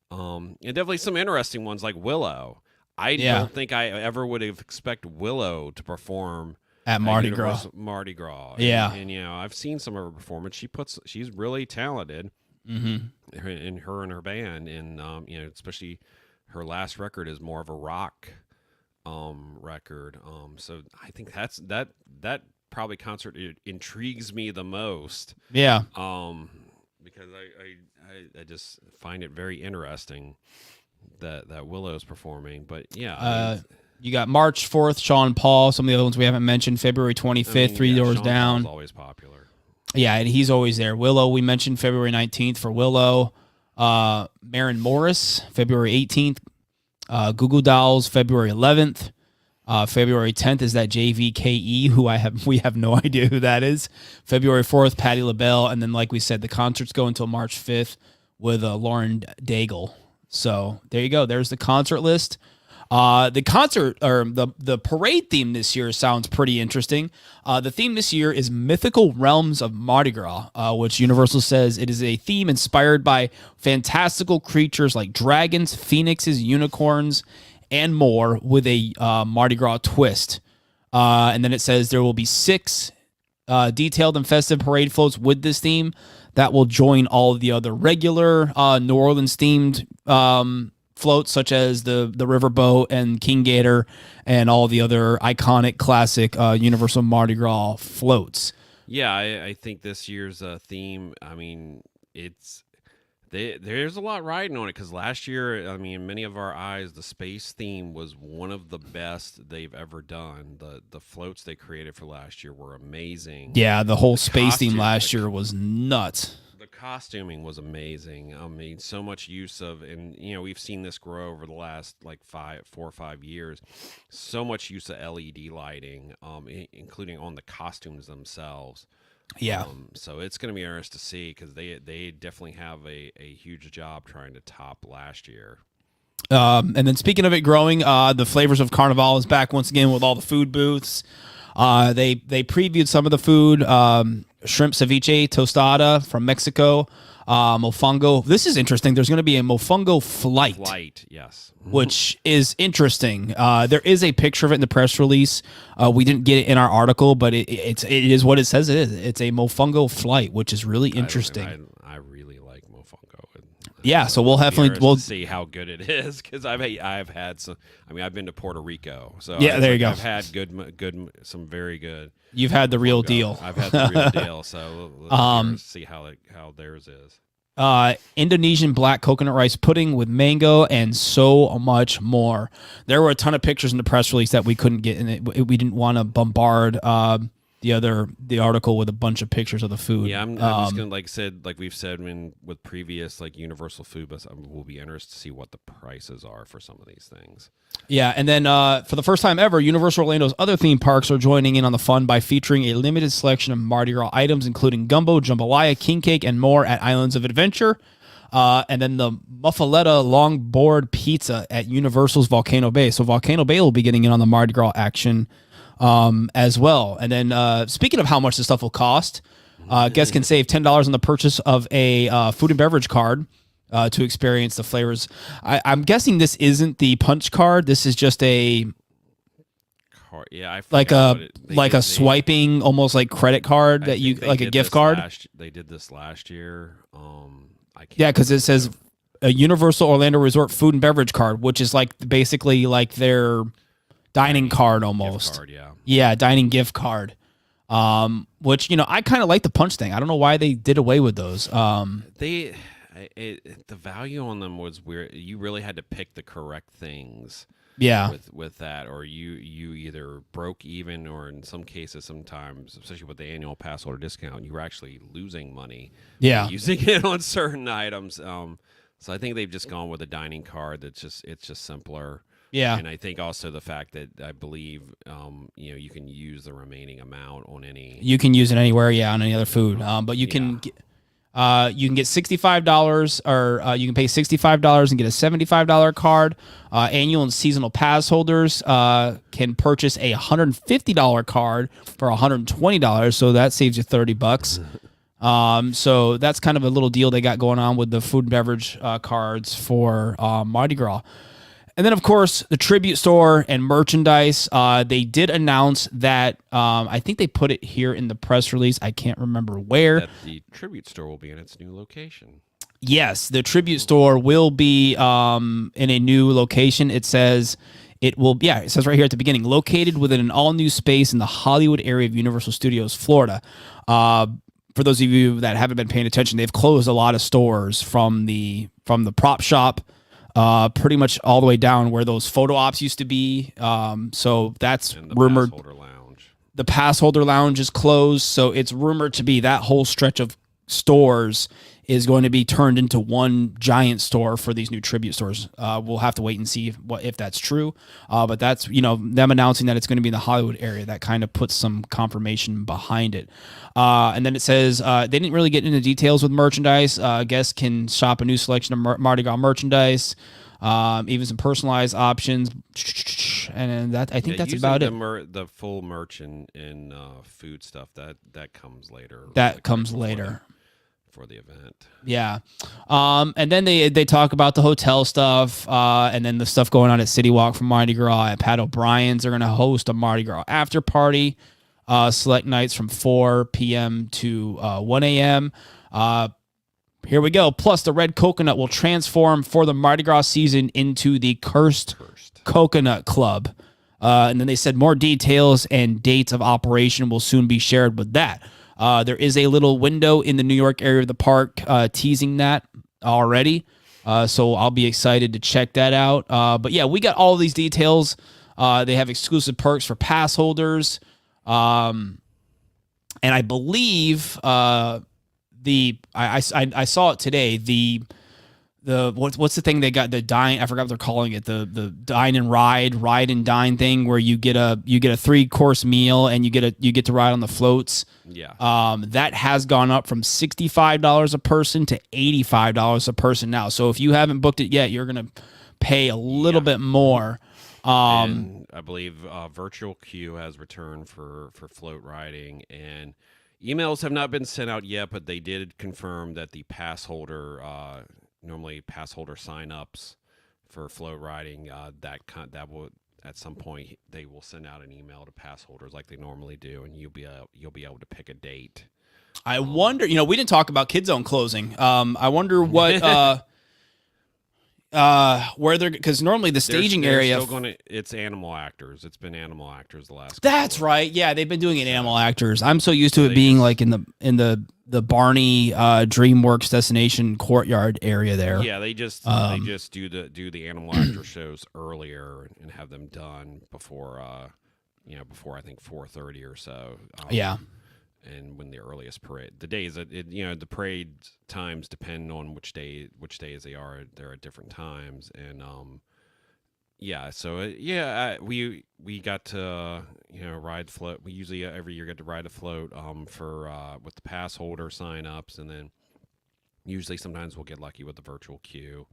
And definitely some interesting ones like Willow. I don't think I ever would have expected Willow to perform at Mardi Gras. Mardi Gras. Yeah. And I've seen some of her performance. She's really talented. Mm-hmm. In her and her band, and especially her last record is more of a rock record. So I think that probably concert intrigues me the most. Yeah. Because I just find it very interesting that Willow's performing. But yeah. You got March 4th, Sean Paul. Some of the other ones we haven't mentioned. February 25th, Three Doors Sean Down. Paul's always popular. Yeah, and he's always there. Willow, we mentioned February 19th for Willow. Maren Morris, February 18th. Goo Goo Dolls, February 11th. February 10th is that JVKE, who we have no idea who that is. February 4th, Patti LaBelle, and then like we said, the concerts go until March 5th with Lauren Daigle. So there you go. There's the concert list. The concert or the parade theme this year sounds pretty interesting. The theme this year is Mythical Realms of Mardi Gras, which Universal says it is a theme inspired by fantastical creatures like dragons, phoenixes, unicorns, and more with a Mardi Gras twist. And then it says there will be 6 detailed and festive parade floats with this theme that will join all of the other regular New Orleans themed floats, such as the Riverboat and King Gator and all the other iconic classic Universal Mardi Gras floats. Yeah, I think this year's theme, I mean, there's a lot riding on it because last year, I mean, in many of our eyes, the space theme was one of the best they've ever done. The floats they created for last year were amazing. Yeah, the whole space theme last year was nuts. The costuming was amazing. I mean, so much use of, and we've seen this grow over the last like 4 or 5 years. So much use of LED lighting, including on the costumes themselves. Yeah. So it's going to be interesting to see because they definitely have a huge job trying to top last year. And then speaking of it growing, the Flavors of Carnival is back once again with all the food booths. They previewed some of the food. Shrimp ceviche tostada from Mexico. Mofongo. This is interesting. There's going to be a mofongo flight. Yes. Which is interesting. There is a picture of it in the press release. We didn't get it in our article, but it is what it says it is. It's a mofongo flight, which is really interesting. I really like mofongo. Yeah, so we'll see how good it is because I've had some. I mean, I've been to Puerto Rico, so yeah, there you go. I've had some very good. You've had the real deal. I've had the real deal. So let's see how theirs is. Indonesian black coconut rice pudding with mango and so much more. There were a ton of pictures in the press release that we couldn't get in it. We didn't want to bombard the the article with a bunch of pictures of the food. Yeah, I'm just gonna like we've said with previous like Universal Food Bus, we'll be interested to see what the prices are for some of these things. Yeah, and then for the first time ever, Universal Orlando's other theme parks are joining in on the fun by featuring a limited selection of Mardi Gras items, including gumbo, jambalaya, king cake, and more at Islands of Adventure. And then the Muffaletta longboard pizza at Universal's Volcano Bay. So Volcano Bay will be getting in on the Mardi Gras action as well. And then speaking of how much this stuff will cost, guests can save $10 on the purchase of a food and beverage card to experience the flavors. I'm guessing this isn't the punch card. This is just a card. Yeah, I like a swiping, almost like credit card that you like a gift card. They did this last year. Yeah, because it says a Universal Orlando Resort food and beverage card, which is like basically like their dining card almost. Gift card, yeah, dining gift card. Which I kind of like the punch thing. I don't know why they did away with those. The value on them was weird. You really had to pick the correct things. Yeah. With that, or you either broke even, or in some cases, sometimes, especially with the annual pass holder discount, you were actually losing money. Yeah. Using it on certain items. So I think they've just gone with a dining card it's just simpler. Yeah. And I think also the fact that I believe you can use the remaining amount on any. You can use it anywhere, on any other food. But you can. You can get $65, or you can pay $65 and get a $75 card. Annual and seasonal pass holders can purchase a $150 card for $120, so that saves you $30. So that's kind of a little deal they got going on with the food and beverage cards for Mardi Gras. And then, of course, the tribute store and merchandise. They did announce that, I think they put it here in the press release. I can't remember where. That the tribute store will be in its new location. Yes, the tribute store will be in a new location. It says it will, it says right here at the beginning, located within an all-new space in the Hollywood area of Universal Studios, Florida. For those of you that haven't been paying attention, they've closed a lot of stores from the prop shop, pretty much all the way down where those photo ops used to be. So that's rumored. The pass holder lounge is closed, so it's rumored to be that whole stretch of stores is going to be turned into one giant store for these new tribute stores. We'll have to wait and see if that's true. But that's them announcing that it's going to be in the Hollywood area. That kind of puts some confirmation behind it. And then it says they didn't really get into details with merchandise. Guests can shop a new selection of Mardi Gras merchandise, even some personalized options. And that I think that's about it. The full merch in food stuff that comes later. That comes later. For the event. Yeah. And then they talk about the hotel stuff, and then the stuff going on at City Walk from Mardi Gras. At Pat O'Brien's, they're going to host a Mardi Gras after party, select nights from 4 p.m. to 1 a.m. Here we go. Plus, the Red Coconut will transform for the Mardi Gras season into the Cursed Coconut Club. And then they said more details and dates of operation will soon be shared with that. There is a little window in the New York area of the park teasing that already. So I'll be excited to check that out. But yeah, we got all of these details. They have exclusive perks for pass holders. And I believe I saw it today. The what's the thing they got, the dine, I forgot what they're calling it, the dine and ride and dine thing, where you get a 3-course meal and you get to ride on the floats. Yeah. That has gone up from $65 a person to $85 a person now. So if you haven't booked it yet, you're gonna pay a little bit more. And I believe Virtual Queue has returned for float riding, and emails have not been sent out yet, but they did confirm that the pass holder normally pass holder signups for float riding, that will at some point they will send out an email to pass holders like they normally do, and you'll be able to pick a date. I wonder, we didn't talk about Kid Zone closing. I wonder what where they're, because normally the staging area it's animal actors. It's been animal actors the last. That's right. Yeah, they've been doing it animal actors. I'm so used to it being like in the Barney DreamWorks Destination Courtyard area there. Yeah, they just do the animal actor shows earlier and have them done before before I think 4:30 or so. Yeah. And when the earliest parade, the days that the parade times depend on which days they are. They're at different times, and so we got to ride float. We usually every year get to ride a float for with the pass holder sign-ups, and then usually sometimes we'll get lucky with the virtual queue.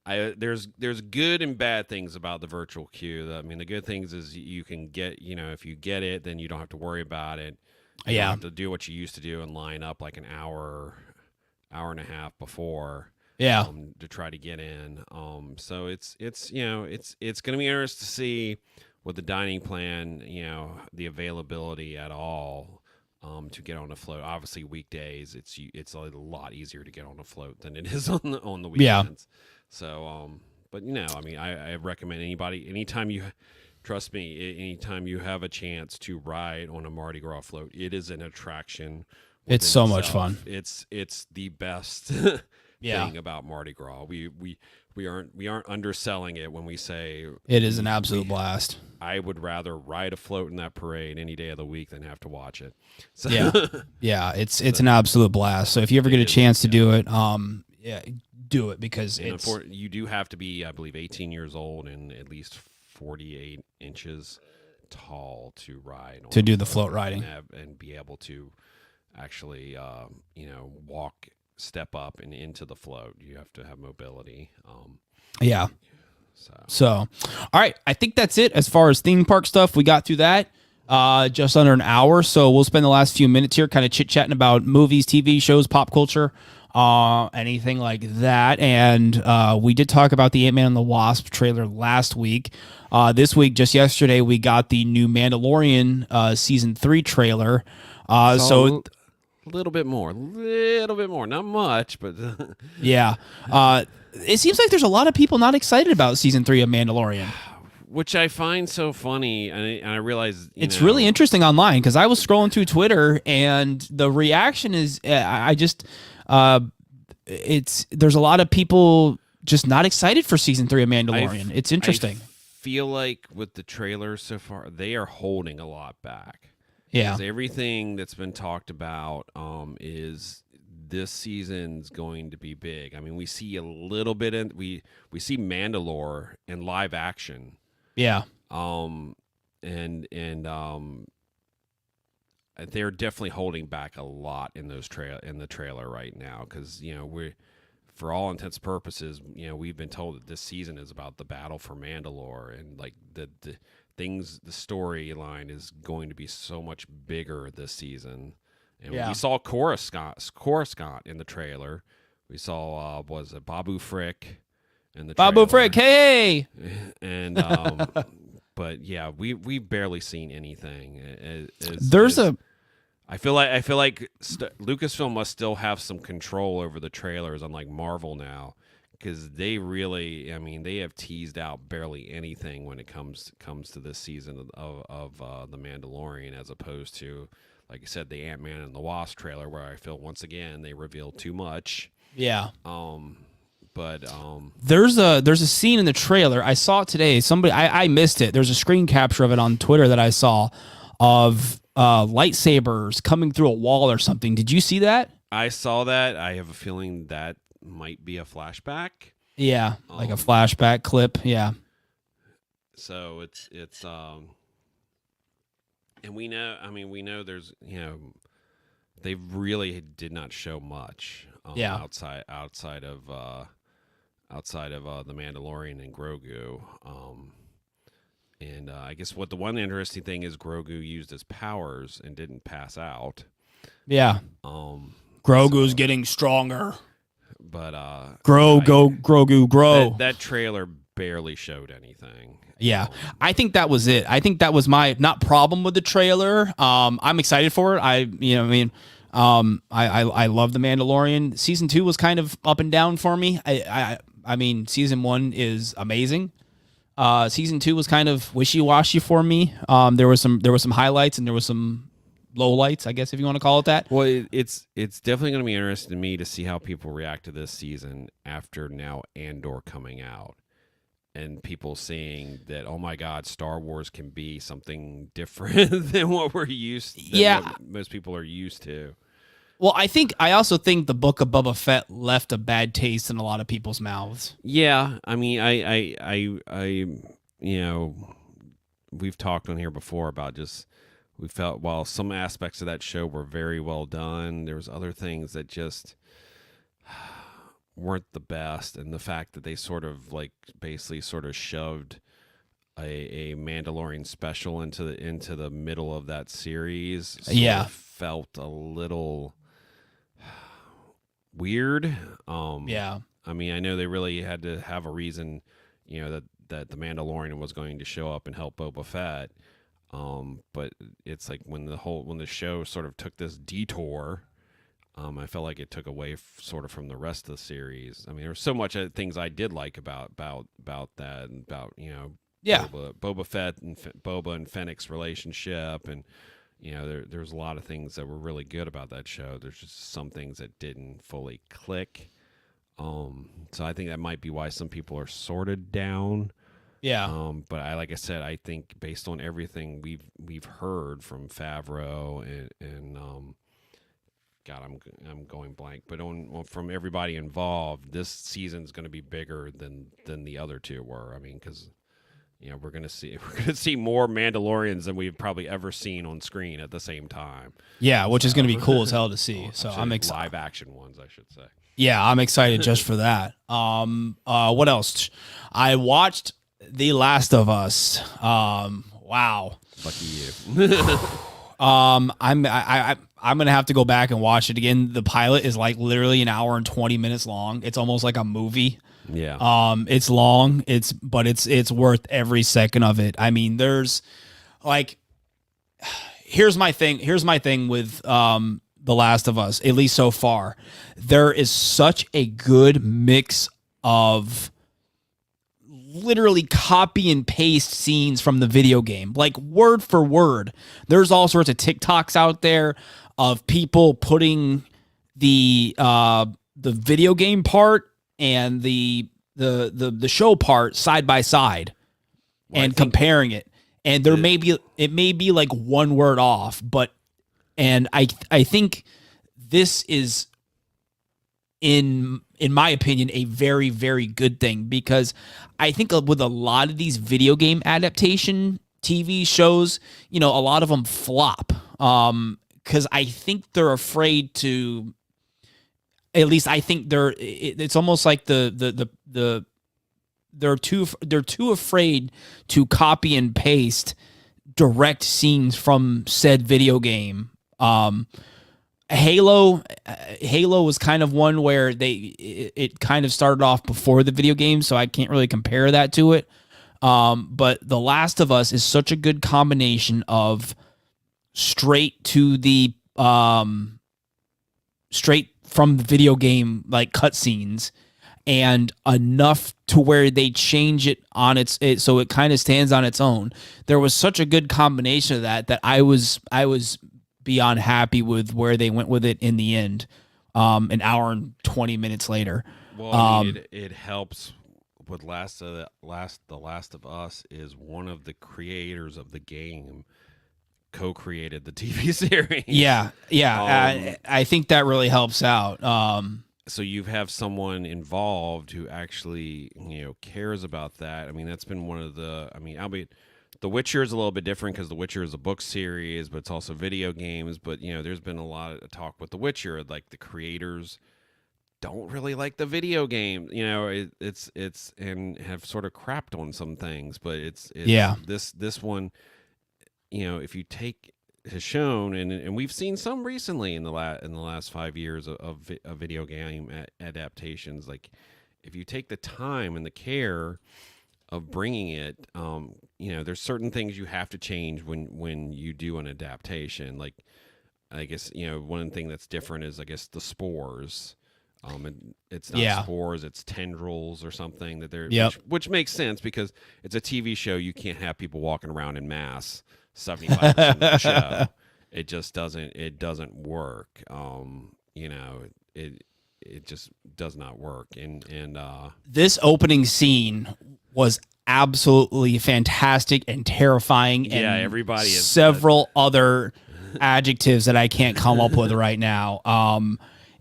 There's good and bad things about the virtual queue. I mean, the good things is you can get, if you get it, then you don't have to worry about it. You don't have to do what you used to do and line up like an hour and a half before. Yeah. To try to get in. So it's going to be interesting to see with the dining plan, the availability at all. To get on a float, obviously weekdays, it's a lot easier to get on a float than it is on the weekends. Yeah. So, but I recommend anytime you have a chance to ride on a Mardi Gras float, it is an attraction. It's so much fun. It's the best thing about Mardi Gras. We aren't underselling it when we say it is an absolute blast. I would rather ride a float in that parade any day of the week than have to watch it. So, yeah, it's an absolute blast. So if you ever get a chance to do it, do it because you do have to be, I believe, 18 years old and at least 48 inches tall to ride to do the float riding and be able to actually walk, step up and into the float. You have to have mobility. So, all right. I think that's it as far as theme park stuff. We got through that just under an hour. So we'll spend the last few minutes here kind of chit-chatting about movies, TV shows, pop culture, anything like that. And we did talk about the Ant-Man and the Wasp trailer last week. This week, just yesterday, we got the new Mandalorian season 3 trailer. So a little bit more, not much, but yeah. It seems like there's a lot of people not excited about season 3 of Mandalorian, which I find so funny. And I realize it's really interesting online because I was scrolling through Twitter and the reaction is, there's a lot of people just not excited for season 3 of Mandalorian. It's interesting. I feel like with the trailers so far, they are holding a lot back. Yeah. Everything that's been talked about is this season's going to be big. I mean, we see a little bit we see Mandalore in live action. Yeah. And they're definitely holding back a lot in the trailer right now because we, for all intents and purposes, we've been told that this season is about the battle for Mandalore and like the storyline is going to be so much bigger this season. And we saw Coruscant in the trailer. We saw was it Babu Frick in the trailer. Babu Frick, hey! And but yeah, we've barely seen anything. I feel like Lucasfilm must still have some control over the trailers, unlike Marvel now, because they really, they have teased out barely anything when it comes to this season of The Mandalorian, as opposed to, like I said, the Ant-Man and the Wasp trailer, where I feel once again they revealed too much. Yeah. But there's a scene in the trailer. I saw it today. I missed it. There's a screen capture of it on Twitter that I saw of lightsabers coming through a wall or something. Did you see that? I saw that. I have a feeling that might be a flashback. Yeah, like a flashback clip. Yeah. So it's and we know there's they really did not show much outside of the Mandalorian and Grogu. And I guess the one interesting thing is Grogu used his powers and didn't pass out. Yeah. Grogu's getting stronger. But Grogu, grow. That trailer barely showed anything. Yeah, I think that was it. I think that was my not problem with the trailer. I'm excited for it. I love The Mandalorian. Season 2 was kind of up and down for me. I mean, season 1 is amazing. Season 2 was kind of wishy-washy for me. There was some highlights and there was some lowlights, I guess, if you want to call it that. Well, it's definitely going to be interesting to me to see how people react to this season after now Andor coming out. and people seeing that, oh my God, Star Wars can be something different than what what most people are used to. Well, I also think the Book of Boba Fett left a bad taste in a lot of people's mouths. Yeah, I mean, you know, we've talked on here before about just we felt while some aspects of that show were very well done, there was other things that just weren't the best, and the fact that they sort of like basically sort of shoved a Mandalorian special into the middle of that series felt a little weird. I mean, I know they really had to have a reason, that the Mandalorian was going to show up and help Boba Fett. But it's like when the show sort of took this detour, I felt like it took away sort of from the rest of the series. I mean, there was so much things I did like about that, and about Boba Fett and Boba and Fennec's relationship, and there's a lot of things that were really good about that show. There's just some things that didn't fully click. So I think that might be why some people are sorted down. Yeah. But like I said, I think based on everything we've heard from Favreau and God, I'm going blank. But from everybody involved, this season's going to be bigger than the other two were. I mean, because we're going to see more Mandalorians than we've probably ever seen on screen at the same time. Yeah, which is going to be cool as hell to see. So I'm excited. Live action ones, I should say. Yeah, I'm excited just for that. What else? I watched The Last of Us. Wow. Lucky you. I'm gonna have to go back and watch it again. The pilot is like literally an hour and 20 minutes long. It's almost like a movie. Yeah. It's long. But it's worth every second of it. I mean, there's like, here's my thing with The Last of Us, at least so far. There is such a good mix of literally copy and paste scenes from the video game, like word for word. There's all sorts of TikToks out there of people putting the video game part and the show part side by side and comparing it. And it may be like one word off, and I think this is, in my opinion, a very, very good thing, because I think with a lot of these video game adaptation TV shows, a lot of them flop. Because I think they're afraid to, at least I think it's almost like they're too afraid to copy and paste direct scenes from said video game. Halo was kind of one where it kind of started off before the video game, so I can't really compare that to it. But The Last of Us is such a good combination of straight to the straight from the video game, like cutscenes, and enough to where they change it on so it kind of stands on its own. There was such a good combination of that I was beyond happy with where they went with it in the end. An hour and 20 minutes later. Well, I mean, it helps with The Last of Us is one of the creators of the game co-created the TV series. Yeah. I think that really helps out. So you have someone involved who actually, cares about that. I mean, that's been one of albeit The Witcher is a little bit different because The Witcher is a book series, but it's also video games. But, there's been a lot of talk with The Witcher. Like, the creators don't really like the video game. It's and have sort of crapped on some things. But it's this one, if you take, has shown, and we've seen some recently in the last 5 years of video game adaptations. Like, if you take the time and the care of bringing it, there's certain things you have to change when you do an adaptation. Like, I guess, one thing that's different is, I guess, the spores. And it's not spores, it's tendrils or something that they're, which makes sense because it's a TV show. You can't have people walking around in mass 75% of the show. It just doesn't work. It just does not work. And this opening scene was absolutely fantastic and terrifying. Yeah, and everybody is several other adjectives that I can't come up with right now.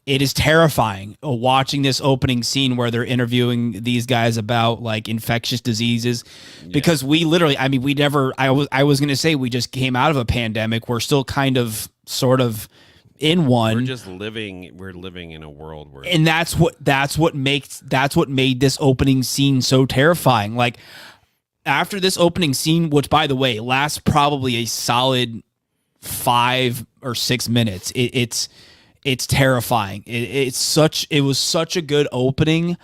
It is terrifying watching this opening scene where they're interviewing these guys about like infectious diseases, because we literally, I mean, I was going to say we just came out of a pandemic. We're still kind of sort of in one. We're living in a world where, and that's what made this opening scene so terrifying. Like after this opening scene, which by the way lasts probably a solid 5 or 6 minutes, it's terrifying. It was such a good opening.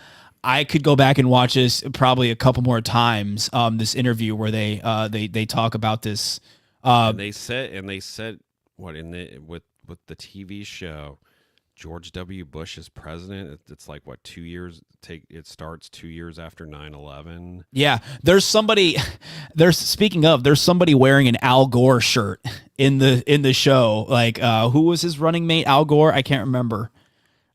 I could go back and watch this probably a couple more times. This interview where they talk about this. And they said what with the TV show, George W. Bush is president. It's like what, 2 years? It starts 2 years after 9/11. Yeah, there's somebody wearing an Al Gore shirt in the show. Like who was his running mate? Al Gore? I can't remember.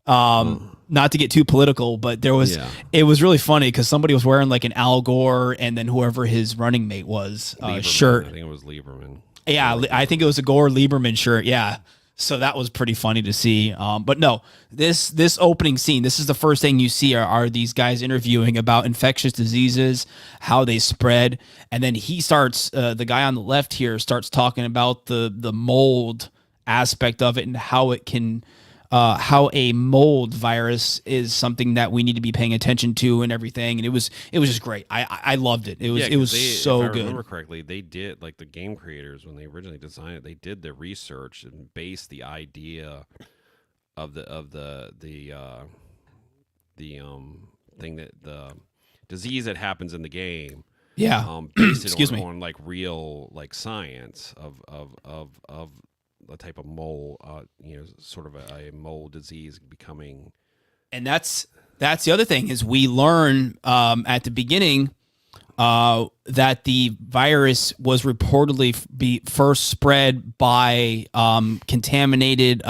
Not to get too political, but it was really funny because somebody was wearing like an Al Gore and then whoever his running mate was shirt. I think it was Lieberman. Yeah, I think it was a Gore Lieberman shirt. Yeah. So that was pretty funny to see. But no, this opening scene, this is the first thing you see are these guys interviewing about infectious diseases, how they spread. And then he starts, the guy on the left here starts talking about the mold aspect of it and how it can, how a mold virus is something that we need to be paying attention to and everything. And it was just great. I loved it. It was so good. If I remember correctly, they did, like the game creators, when they originally designed it, they did the research and based the idea of the thing, that the disease that happens in the game. Yeah. Based it Excuse me. on like real like science of a type of mold, sort of a mold disease becoming. And that's the other thing is we learn at the beginning that the virus was reportedly first spread by contaminated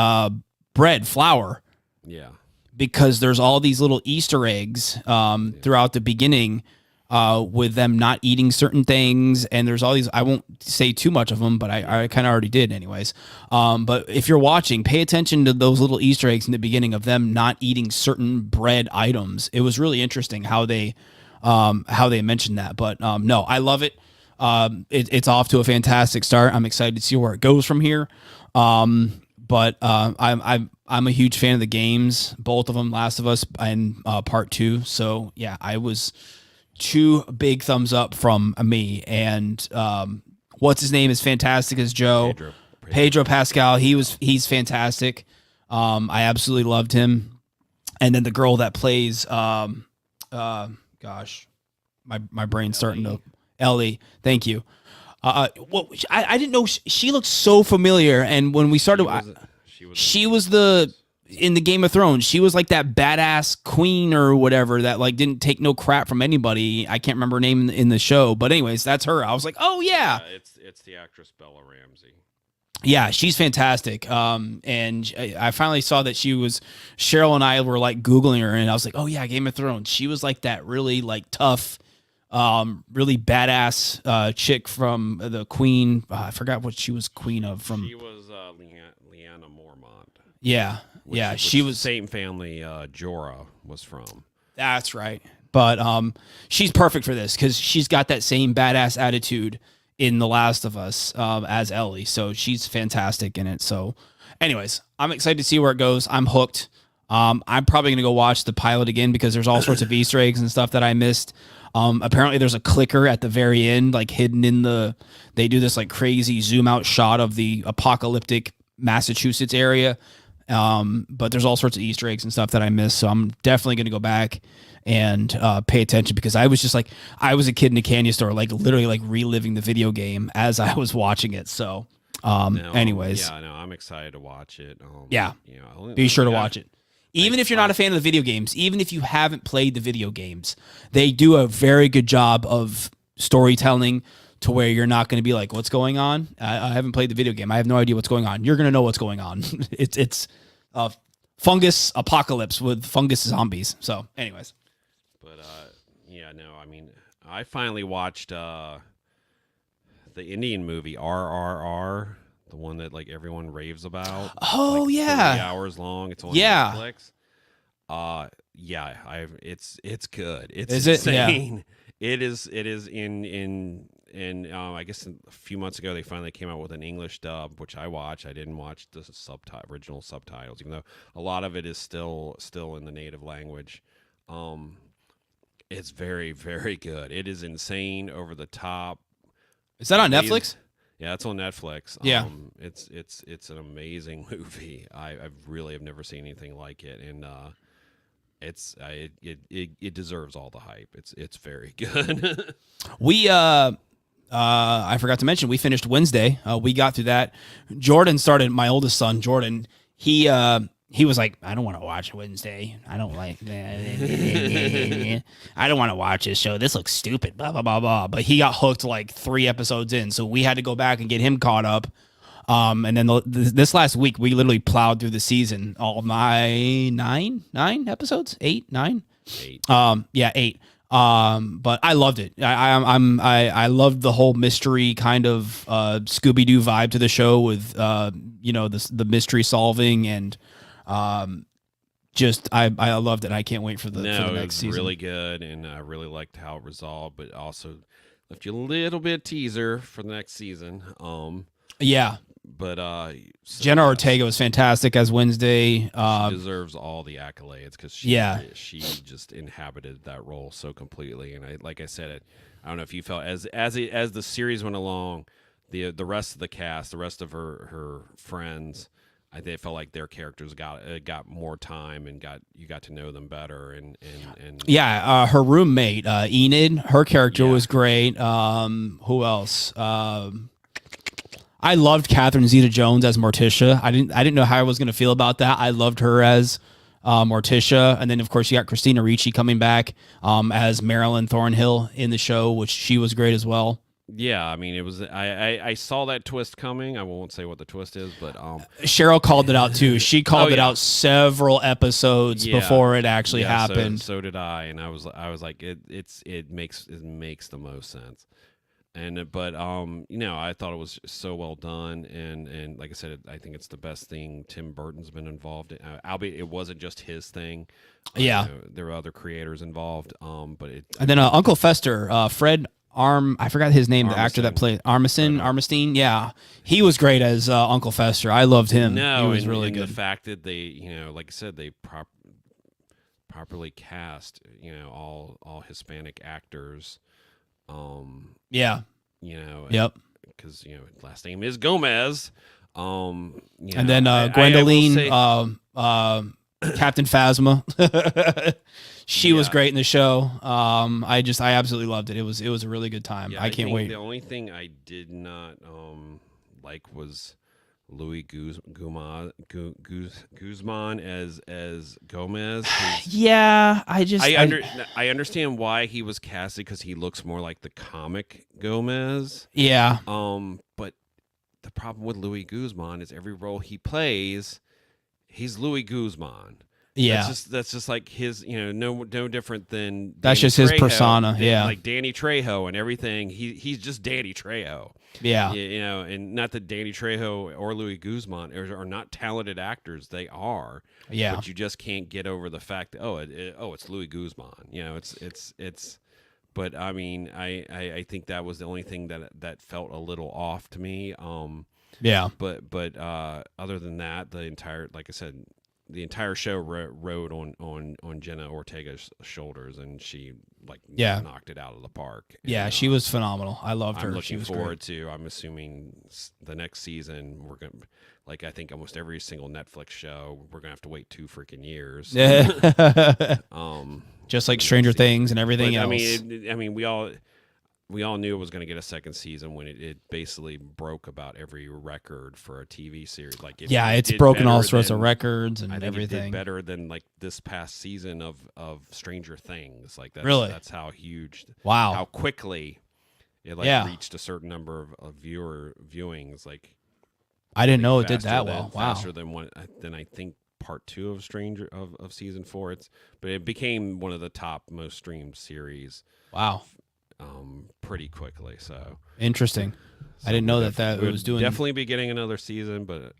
bread flour. Yeah. Because there's all these little Easter eggs throughout the beginning with them not eating certain things. And there's all these, I won't say too much of them, but I kind of already did anyways. But if you're watching, pay attention to those little Easter eggs in the beginning of them not eating certain bread items. It was really interesting how they mentioned that. But no, I love it. It's off to a fantastic start. I'm excited to see where it goes from here. But I'm a huge fan of the games, both of them, Last of Us and Part 2. So yeah, I was 2 big thumbs up from me. And what's his name is fantastic as Joe. Pedro Pascal. He's fantastic. I absolutely loved him. And then the girl that plays gosh, my brain's starting to Ellie. Thank you. Well, I didn't know she looked so familiar. And when we started, she was in the Game of Thrones. She was like that badass queen or whatever that like didn't take no crap from anybody. I can't remember her name in the show, but anyways, that's her. I was like, oh yeah, it's the actress Bella Ramsey. Yeah, she's fantastic. And I finally saw that Cheryl and I were like Googling her, and I was like, oh yeah, Game of Thrones. She was like that really like tough, really badass chick from the Queen. I forgot what she was queen of from. She was Lyanna Mormont. Yeah. She was same family Jorah was from. That's right. But she's perfect for this because she's got that same badass attitude in The Last of Us as Ellie. So she's fantastic in it. So anyways, I'm excited to see where it goes. I'm hooked. I'm probably going to go watch the pilot again because there's all sorts of Easter eggs and stuff that I missed. Apparently there's a clicker at the very end, like hidden in they do this like crazy zoom out shot of the apocalyptic Massachusetts area. But there's all sorts of Easter eggs and stuff that I missed. So I'm definitely going to go back and pay attention because I was just like, I was a kid in a candy store, like literally like reliving the video game as I was watching it. So anyways. Yeah, no, I'm excited to watch it. Be sure to watch it. Even if you're not a fan of the video games, even if you haven't played the video games, they do a very good job of storytelling to where you're not going to be like, what's going on? I haven't played the video game. I have no idea what's going on. You're going to know what's going on. It's fungus apocalypse with fungus zombies. So anyways. But, I mean, I finally watched the Indian movie RRR, the one that like everyone raves about. Oh like yeah, 3 hours long. It's on yeah. Netflix. Yeah, it's good. It's Is it? Yeah. insane. It is in I guess a few months ago they finally came out with an English dub, which I watched. I didn't watch the original subtitles, even though a lot of it is still in the native language. It's very, very good. It is insane, over the top. Is that on Netflix? Yeah, it's on Netflix. Yeah. It's an amazing movie. I really have never seen anything like it, and it deserves all the hype. It's very good. We I forgot to mention we finished Wednesday. We got through that. Jordan started. My oldest son, Jordan. He was like, I don't want to watch Wednesday. I don't like that. I don't want to watch this show. This looks stupid. Blah blah blah blah. But he got hooked like 3 episodes in, so we had to go back and get him caught up. And then this last week we literally plowed through the season, all my nine episodes, 8, 9. 8. Yeah, 8. But I loved it. I loved the whole mystery kind of Scooby-Doo vibe to the show with the mystery solving, and just I loved it. I can't wait for the next season. Really good, and I really liked how it resolved, but also left you a little bit teaser for the next season. Yeah. But Jenna Ortega was fantastic as Wednesday. She deserves all the accolades because she just inhabited that role so completely. And like I said, I don't know if you felt as the series went along, the rest of the cast, the rest of her friends, they felt like their characters got more time and you got to know them better. And yeah, her roommate Enid, her character was great. Who else? I loved Catherine Zeta-Jones as Morticia. I didn't know how I was going to feel about that. I loved her as Morticia, and then of course you got Christina Ricci coming back as Marilyn Thornhill in the show, which she was great as well. Yeah, I mean, it was. I saw that twist coming. I won't say what the twist is, but Cheryl called it out too. She called it out several episodes before it actually happened. So did I, and I was like, it makes the most sense. But I thought it was so well done, and like I said, I think it's the best thing Tim Burton's been involved in. Albeit it wasn't just his thing. Yeah, there were other creators involved. But and then Uncle Fester, Fred I forgot his name, the actor that played Armstein. Yeah, he was great as Uncle Fester. I loved him. No, he was really good. The fact that they, like I said, they properly cast, all Hispanic actors. Yeah. Yep. Because last name is Gomez. And then Gwendoline, Captain Phasma. She was great in the show. I absolutely loved it. It was a really good time. I can't wait. The only thing I did not like was Louis Guzman as Gomez. Yeah, I understand why he was casted, because he looks more like the comic Gomez. Yeah. But the problem with Louis Guzman is every role he plays, he's Louis Guzman. Yeah, that's just like his, no different than that's Danny just his Trejo, persona. Yeah, like Danny Trejo and everything. He's just Danny Trejo. Yeah, and not that Danny Trejo or Louis Guzman are not talented actors. They are. Yeah, but you just can't get over the fact that it's Louis Guzman. It's. But I mean, I think that was the only thing that felt a little off to me. Yeah. But other than that, like I said, the entire show rode on Jenna Ortega's shoulders, and she knocked it out of the park. Yeah, she was phenomenal. I loved her. I'm looking she was forward great. to. I'm assuming the next season we're gonna, like I think almost every single Netflix show, we're gonna have to wait 2 freaking years. Just like Stranger Things and everything else. I mean, we all knew it was going to get a second season when it basically broke about every record for a TV series. Like, it's broken all sorts of records and everything. It did better than like this past season of Stranger Things. Like that's how huge. Wow. How quickly it reached a certain number of viewings. Like, I didn't know it did that well. Wow. Faster than I think part 2 of season 4. But it became one of the top most streamed series. Wow. pretty quickly. So interesting. I didn't know that it was doing. Definitely be getting another season, but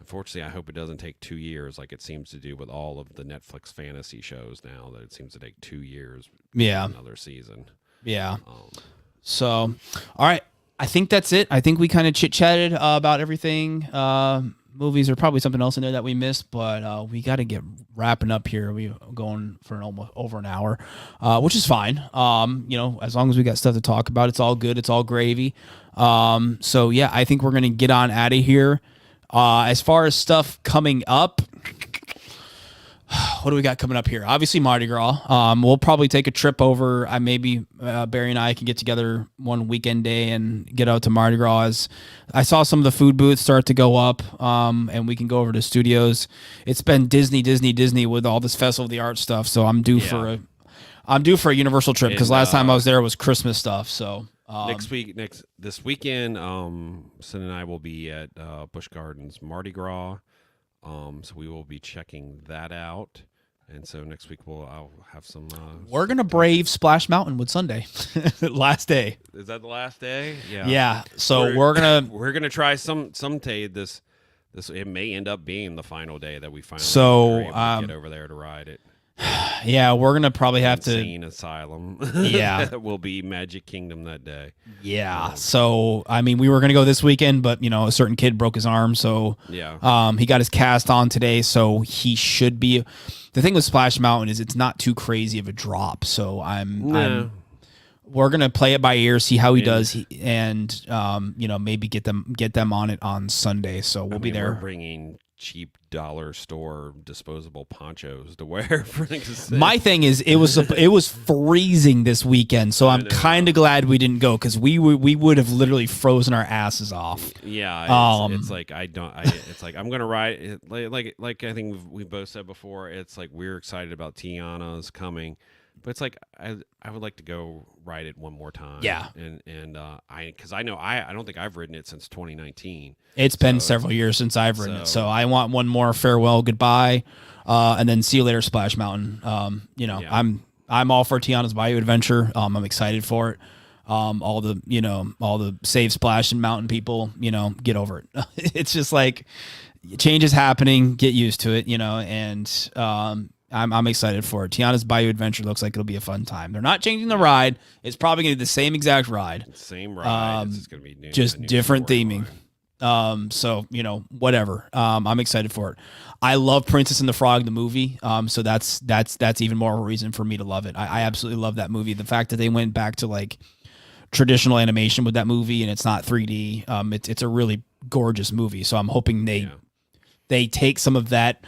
unfortunately, I hope it doesn't take 2 years like it seems to do with all of the Netflix fantasy shows now. That it seems to take 2 years. Yeah, another season. Yeah. So, all right. I think that's it. I think we kind of chit-chatted about everything. Movies are probably something else in there that we missed, but we got to get wrapping up here. We're going for almost over an hour, which is fine. As long as we got stuff to talk about, it's all good. It's all gravy. So, yeah, I think we're going to get on out of here. As far as stuff coming up, what do we got coming up here? Obviously, Mardi Gras. We'll probably take a trip over. Maybe Barry and I can get together one weekend day and get out to Mardi Gras. I saw some of the food booths start to go up, and we can go over to studios. It's been Disney with all this Festival of the Arts stuff. So I'm due for a Universal trip because last time I was there was Christmas stuff. So this weekend, Sin and I will be at Busch Gardens Mardi Gras. So we will be checking that out, and so next week I'll have some. We're gonna brave Splash Mountain with Sunday, last day. Is that the last day? Yeah. Yeah. So we're gonna try some day this. It may end up being the final day that we finally get over there to ride it. Yeah, we're gonna probably have Insane Asylum. Yeah, that will be Magic Kingdom that day. Yeah. So I mean, we were gonna go this weekend, but a certain kid broke his arm, so yeah. He got his cast on today, so he should be. The thing with Splash Mountain is it's not too crazy of a drop, so we're gonna play it by ear, see how he does, and maybe get them on it on Sunday. So we'll be there. We're bringing cheap dollar store disposable ponchos to wear. My thing is, it was freezing this weekend, so I'm kind of glad we didn't go because we would have literally frozen our asses off. Yeah, it's like it's like I'm gonna ride it, like I think we both said before. It's like we're excited about Tiana's coming. But it's like I would like to go ride it one more time. Yeah, and because I know I don't think I've ridden it since 2019. It's been several years since I've ridden it, so I want one more farewell goodbye, and then see you later, Splash Mountain. I'm all for Tiana's Bayou Adventure. I'm excited for it. All the Save Splash and Mountain people, get over it. It's just like change is happening. Get used to it, and I'm excited for it. Tiana's Bayou Adventure looks like it'll be a fun time. They're not changing the ride. It's probably going to be the same exact ride. Same ride. It's going to be new, just different theming. So, whatever. I'm excited for it. I love Princess and the Frog, the movie. So that's even more of a reason for me to love it. I absolutely love that movie. The fact that they went back to like traditional animation with that movie and it's not 3D. It's a really gorgeous movie. So I'm hoping they take some of that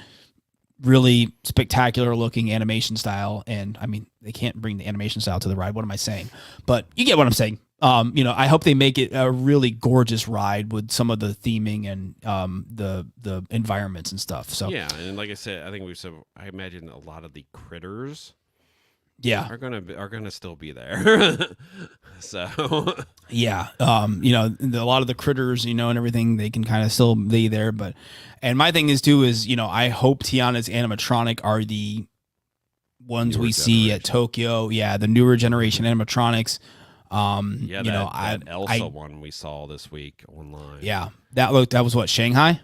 really spectacular looking animation style. And I mean, they can't bring the animation style to the ride. What am I saying? But you get what I'm saying. I hope they make it a really gorgeous ride with some of the theming and the environments and stuff. So yeah, and like I said, I think I imagine a lot of the critters are gonna still be there. So yeah, a lot of the critters, and everything, they can kind of still be there. And my thing is too is I hope Tiana's animatronic are the ones we see at Tokyo. Yeah, the newer generation animatronics. That Elsa one we saw this week online. Yeah, that was what, Shanghai,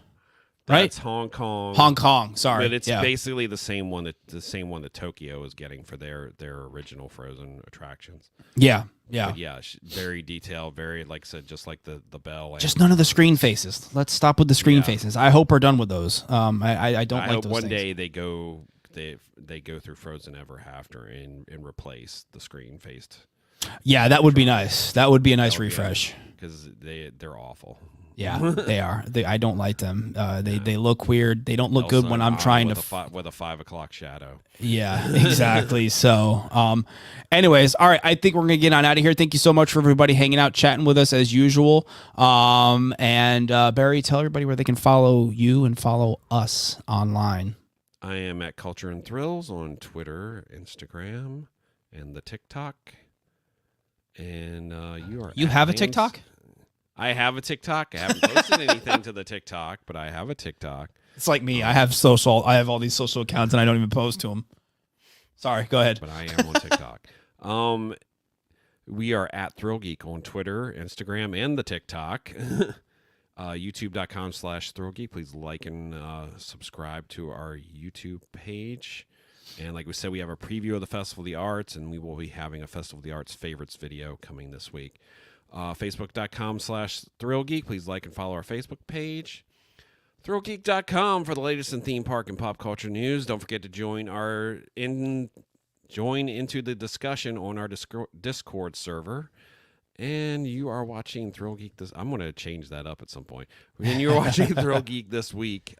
right? That's Hong Kong. Hong Kong, sorry, but it's basically the same one that Tokyo is getting for their original Frozen attractions. Yeah. But yeah, very detailed, very, like I said, just like the bell. Just none of the screen faces. Let's stop with the screen faces. I hope we're done with those. I don't like hope those one things. day they go through Frozen Ever After and replace the screen faced. Yeah, that would be nice. That would be a nice refresh. Because they're awful. Yeah, they are. I don't like them. They look weird. They don't look good when I'm trying with a 5 o'clock shadow. Yeah, exactly. So, anyways, all right. I think we're gonna get on out of here. Thank you so much for everybody hanging out, chatting with us as usual. And Barry, tell everybody where they can follow you and follow us online. I am at Culture and Thrills on Twitter, Instagram, and the TikTok. And you have a TikTok? I have a TikTok. I haven't posted anything to the TikTok, but I have a TikTok. It's like me. I have all these social accounts and I don't even post to them. Sorry, go ahead. But I am on TikTok. We are at ThrillGeek on Twitter, Instagram, and the TikTok. YouTube.com/ThrillGeek. Please like and subscribe to our YouTube page. And like we said, we have a preview of the Festival of the Arts, and we will be having a Festival of the Arts favorites video coming this week. Facebook.com/ThrillGeek. Please like and follow our Facebook page. ThrillGeek.com for the latest in theme park and pop culture news. Don't forget to join into the discussion on our Discord server. And you are watching ThrillGeek This. I'm going to change that up at some point. And you're watching ThrillGeek This week.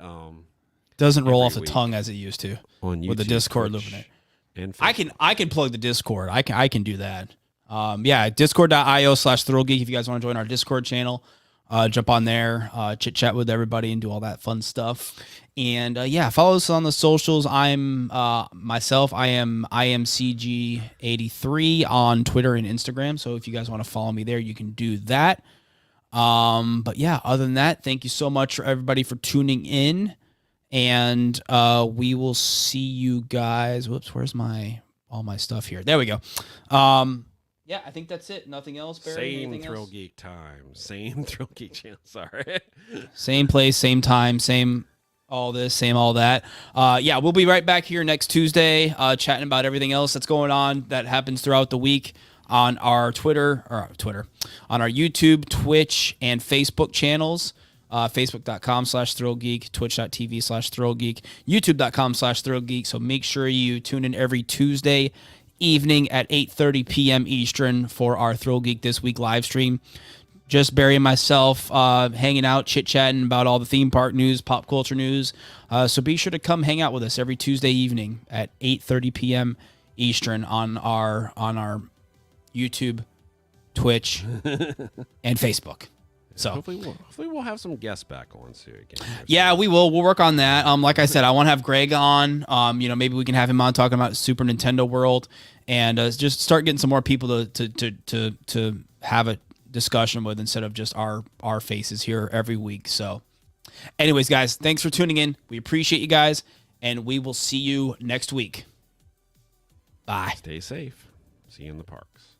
Doesn't roll off the tongue as it used to on YouTube, with the Discord Twitch, looping it. And I can plug the Discord. I can do that. Discord.io/ThrillGeek if you guys want to join our Discord channel. Jump on there, chit chat with everybody, and do all that fun stuff. And follow us on the socials. I'm myself. I am IMCG83 on Twitter and Instagram. So if you guys want to follow me there, you can do that. Other than that, thank you so much for everybody for tuning in, and we will see you guys. Whoops, where's all my stuff here? There we go. I think that's it. Nothing else, Barry? Same Anything Thrill else? Geek time. Same Thrill Geek channel. Sorry. Same place, same time, same all this, same all that. We'll be right back here next Tuesday chatting about everything else that's going on that happens throughout the week on our on our YouTube, Twitch, and Facebook channels. Facebook.com/ThrillGeek, Twitch.tv/ThrillGeek, YouTube.com/ThrillGeek. So make sure you tune in every Tuesday evening at 8:30 p.m. Eastern for our ThrillGeek This Week live stream. Just Barry and myself hanging out, chit-chatting about all the theme park news, pop culture news. So be sure to come hang out with us every Tuesday evening at 8:30 p.m. Eastern on our YouTube, Twitch, and Facebook. So hopefully we'll have some guests back on soon again. Yeah, we will. We'll work on that. Like I said, I want to have Greg on. Maybe we can have him on talking about Super Nintendo World, and just start getting some more people to have a discussion with instead of just our faces here every week. So, anyways, guys, thanks for tuning in. We appreciate you guys, and we will see you next week. Bye. Stay safe. See you in the parks.